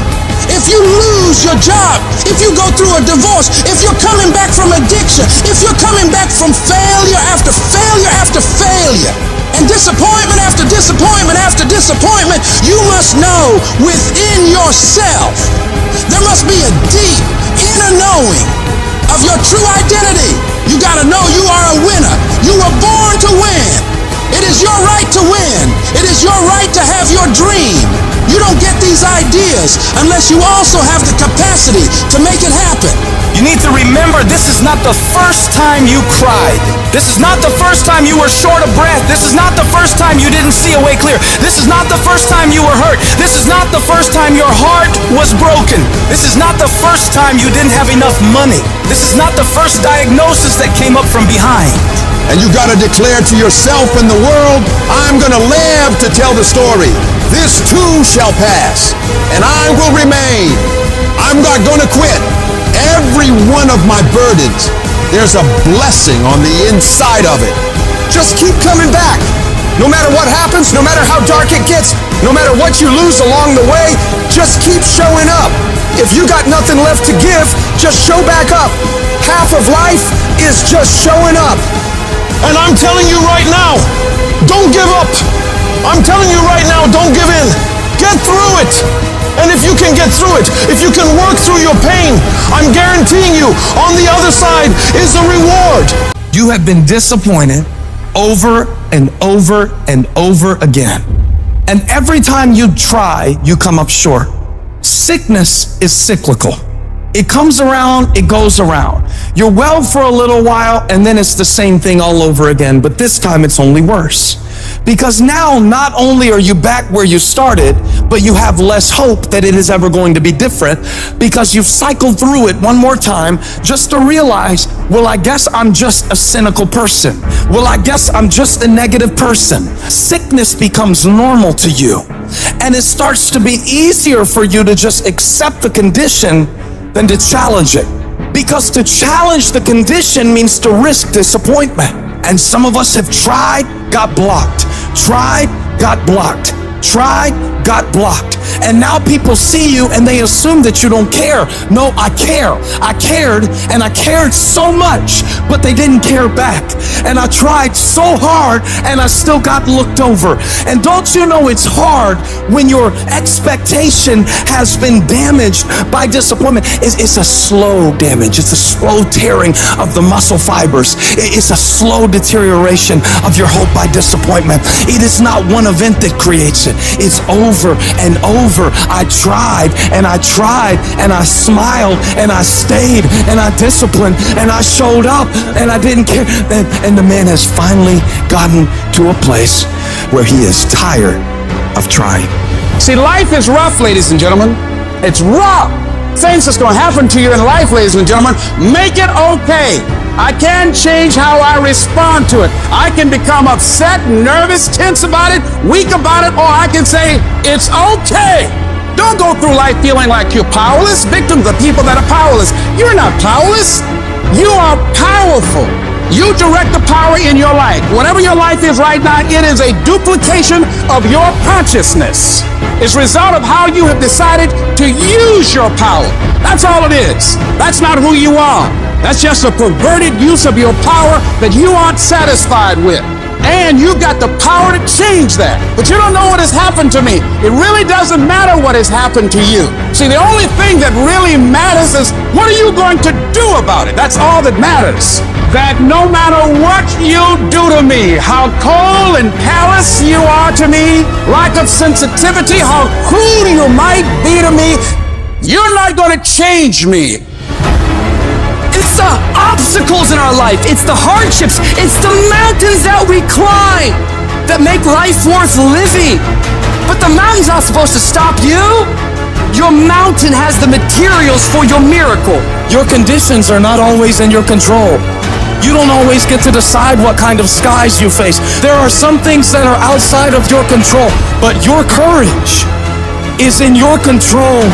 If you lose your job, if you go through a divorce, if you're coming back from addiction, if you're coming back from failure after failure after failure, and disappointment after disappointment after disappointment, you must know within yourself, there must be a deep inner knowing of your true identity. You gotta know you are a winner. You were born to win. It is your right to win. It is your right to have your dream. You don't get these ideas unless you also have the capacity to make it happen. You need to remember, this is not the first time you cried. This is not the first time you were short of breath. This is not the first time you didn't see a way clear. This is not the first time you were hurt. This is not the first time your heart was broken. This is not the first time you didn't have enough money. This is not the first diagnosis that came up from behind. And you gotta declare to yourself and the world, I'm gonna live to tell the story. This too shall pass, and I will remain. I'm not gonna quit. Every one of my burdens, there's a blessing on the inside of it. Just keep coming back. No matter what happens, no matter how dark it gets, no matter what you lose along the way, just keep showing up. If you got nothing left to give, just show back up. Half of life is just showing up. And I'm telling you right now, don't give up. I'm telling you right now, don't give in. Get through it. And if you can get through it, if you can work through your pain, I'm guaranteeing you, on the other side is a reward. You have been disappointed over and over and over again. And every time you try, you come up short. Sickness is cyclical. It comes around, it goes around. You're well for a little while, and then it's the same thing all over again, but this time it's only worse. Because now, not only are you back where you started, but you have less hope that it is ever going to be different, because you've cycled through it one more time just to realize, well, I guess I'm just a cynical person. Well, I guess I'm just a negative person. Sickness becomes normal to you, and it starts to be easier for you to just accept the condition than to challenge it. Because to challenge the condition means to risk disappointment. And some of us have tried, got blocked. Tried, got blocked. tried, got blocked. And now people see you and they assume that you don't care. No, I care. I cared, and I cared so much, but they didn't care back. And I tried so hard and I still got looked over. And don't you know it's hard when your expectation has been damaged by disappointment? It's a slow damage. It's a slow tearing of the muscle fibers. It's a slow deterioration of your hope by disappointment. It is not one event that creates it. It's over and over. I tried and I tried and I smiled and I stayed and I disciplined and I showed up and I didn't care. And the man has finally gotten to a place where he is tired of trying. See, life is rough, ladies and gentlemen. It's rough. Things that's going to happen to you in life, ladies and gentlemen, make it okay. I can change how I respond to it. I can become upset, nervous, tense about it, weak about it, or I can say, it's okay. Don't go through life feeling like you're powerless. Victims are people that are powerless. You're not powerless. You are powerful. You direct the power in your life. Whatever your life is right now, it is a duplication of your consciousness. It's a result of how you have decided to use your power. That's all it is. That's not who you are. That's just a perverted use of your power that you aren't satisfied with. And you've got the power to change that. But you don't know what has happened to me. It really doesn't matter what has happened to you. See, the only thing that really matters is what are you going to do about it? That's all that matters. That no matter what you do to me, how cold and callous you are to me, lack of sensitivity, how cruel you might be to me, you're not going to change me. It's the obstacles in our life. It's the hardships. It's the mountains that we climb that make life worth living. But the mountain's not supposed to stop you. Your mountain has the materials for your miracle. Your conditions are not always in your control. You don't always get to decide what kind of skies you face. There are some things that are outside of your control, but your courage is in your control.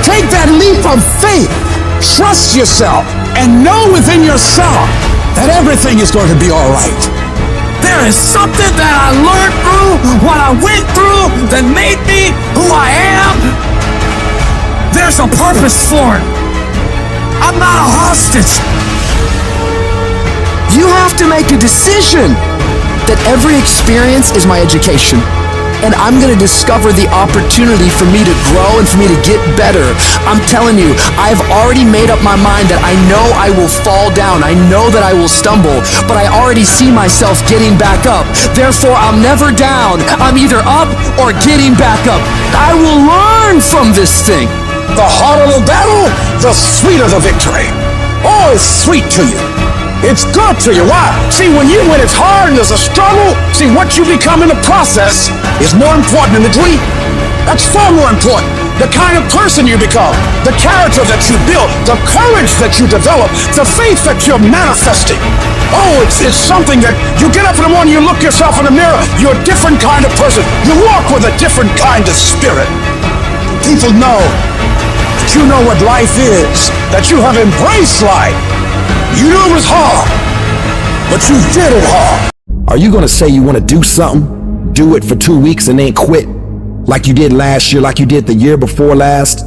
Take that leap of faith. Trust yourself and know within yourself that everything is going to be all right. There is something that I learned through what I went through that made me who I am. There's a purpose for it. I'm not a hostage. You have to make a decision that every experience is my education. And I'm going to discover the opportunity for me to grow and for me to get better. I'm telling you, I've already made up my mind that I know I will fall down. I know that I will stumble, but I already see myself getting back up. Therefore, I'm never down. I'm either up or getting back up. I will learn from this thing. The harder the battle, the sweeter the victory. Oh, it's sweet to you. It's good to you. Why? See, when it's hard and there's a struggle, see, what you become in the process is more important than the dream. That's far more important. The kind of person you become, the character that you build, the courage that you develop, the faith that you're manifesting. Oh, it's something that you get up in the morning, you look yourself in the mirror, you're a different kind of person. You walk with a different kind of spirit. People know that you know what life is, that you have embraced life. You knew it was hard, but you did it hard. Are you gonna say you wanna do something, do it for 2 weeks and then quit? Like you did last year, like you did the year before last?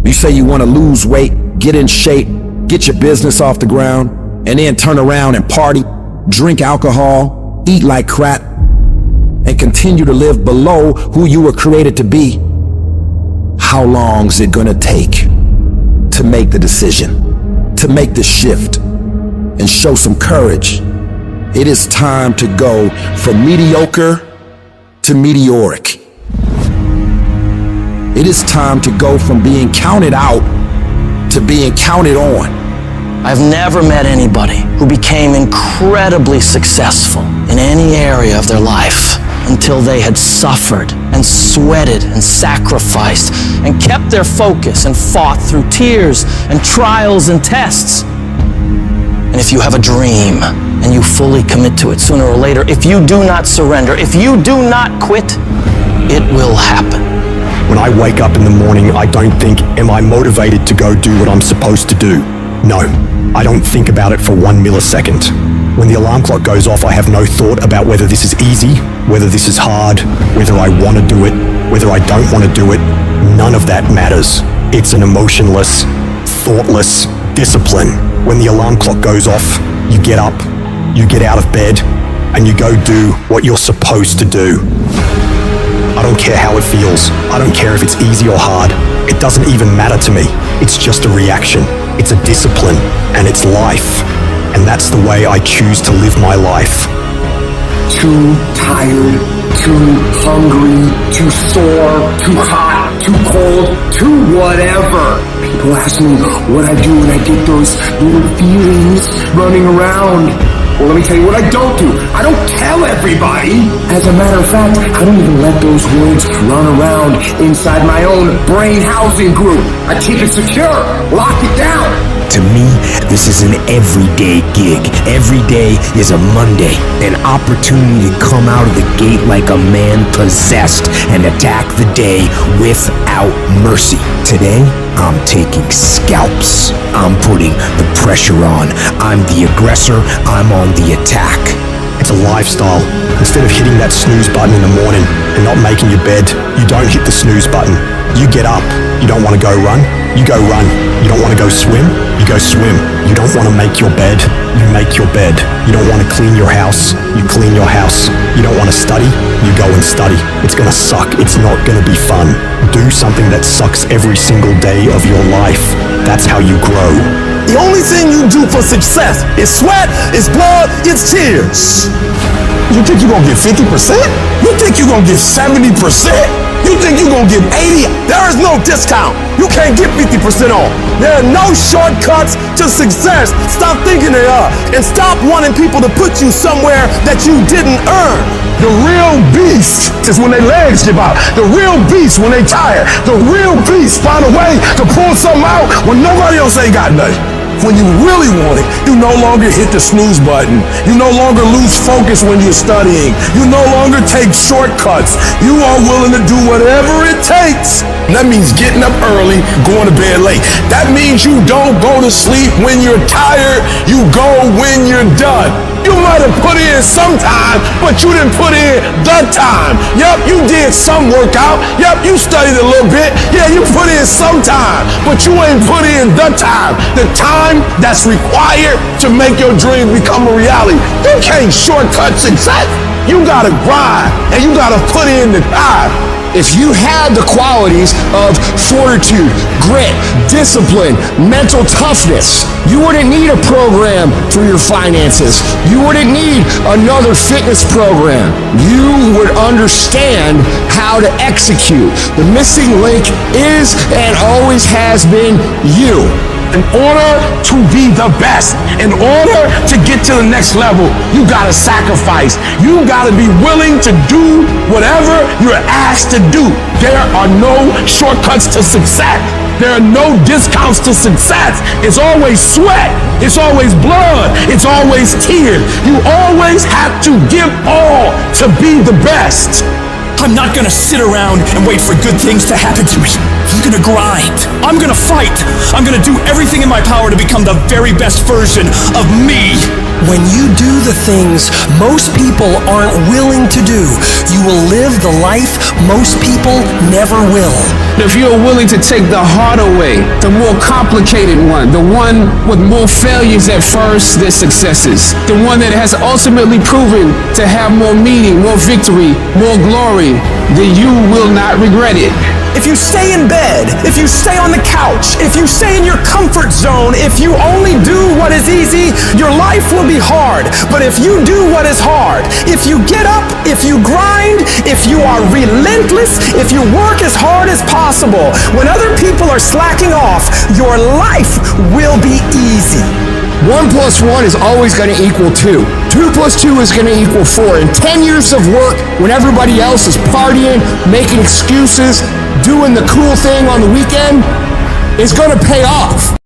You say you wanna lose weight, get in shape, get your business off the ground, and then turn around and party, drink alcohol, eat like crap, and continue to live below who you were created to be. How long's it gonna take to make the decision? To make the shift and show some courage? It is time to go from mediocre to meteoric. It is time to go from being counted out to being counted on. I've never met anybody who became incredibly successful in any area of their life until they had suffered and sweated and sacrificed and kept their focus and fought through tears and trials and tests. And if you have a dream and you fully commit to it sooner or later, if you do not surrender, if you do not quit, it will happen. When I wake up in the morning, I don't think, am I motivated to go do what I'm supposed to do? No, I don't think about it for 1 millisecond. When the alarm clock goes off, I have no thought about whether this is easy, whether this is hard, whether I want to do it, whether I don't want to do it. None of that matters. It's an emotionless, thoughtless discipline. When the alarm clock goes off, you get up, you get out of bed, and you go do what you're supposed to do. I don't care how it feels. I don't care if it's easy or hard. It doesn't even matter to me. It's just a reaction. It's a discipline, and it's life. And that's the way I choose to live my life. Too tired, too hungry, too sore, too hot, too cold, too whatever. People ask me what I do when I get those little feelings running around. Well, let me tell you what I don't do. I don't tell everybody. As a matter of fact, I don't even let those words run around inside my own brain housing group. I keep it secure, lock it down. To me, this is an everyday gig. Every day is a Monday, an opportunity to come out of the gate like a man possessed and attack the day without mercy. Today, I'm taking scalps. I'm putting the pressure on. I'm the aggressor. I'm on the attack. It's a lifestyle. Instead of hitting that snooze button in the morning and not making your bed, you don't hit the snooze button. You get up. You don't want to go run? You go run. You don't want to go swim? You go swim. You don't want to make your bed? You make your bed. You don't want to clean your house? You clean your house. You don't want to study? You go and study. It's gonna suck. It's not gonna be fun. Do something that sucks every single day of your life. That's how you grow. The only thing you do for success is sweat, it's blood, it's tears. You think you're gonna get 50%? You think you're gonna get 70%? You think you're gonna get 80? There is no discount. You can't get 50% off. There are no shortcuts to success. Stop thinking they are. And stop wanting people to put you somewhere that you didn't earn. The real beast is when their legs give out. The real beast when they tired. The real beast find a way to pull something out when nobody else ain't got nothing. When you really want it, you no longer hit the snooze button. You no longer lose focus when you're studying. You no longer take shortcuts. You are willing to do whatever it takes. And that means getting up early, going to bed late. That means you don't go to sleep when you're tired. You go when you're done. You might have put in some time, but you didn't put in the time. Yep, you did some workout. Yep, you studied a little bit. Yeah, you put in some time, but you ain't put in the time. The time that's required to make your dream become a reality. You can't shortcut success. You gotta grind, and you gotta put in the time. If you had the qualities of fortitude, grit, discipline, mental toughness, you wouldn't need a program for your finances. You wouldn't need another fitness program. You would understand how to execute. The missing link is and always has been you. In order to be the best, in order to get to the next level, you gotta sacrifice. You gotta be willing to do whatever you're asked to do. There are no shortcuts to success. There are no discounts to success. It's always sweat. It's always blood. It's always tears. You always have to give all to be the best. I'm not gonna sit around and wait for good things to happen to me. I'm gonna grind. I'm gonna fight. I'm gonna do everything in my power to become the very best version of me. When you do the things most people aren't willing to do, you will live the life most people never will. If you're willing to take the harder way, the more complicated one, the one with more failures at first than successes, the one that has ultimately proven to have more meaning, more victory, more glory, then you will not regret it. If you stay in bed, if you stay on the couch, if you stay in your comfort zone, if you only do what is easy, your life will be hard. But if you do what is hard, if you get up, if you grind, if you are relentless, if you work as hard as possible, when other people are slacking off, your life will be easy. 1 + 1 is always going to equal 2. 2 + 2 is going to equal 4. And 10 years of work when everybody else is partying, making excuses, doing the cool thing on the weekend, is going to pay off.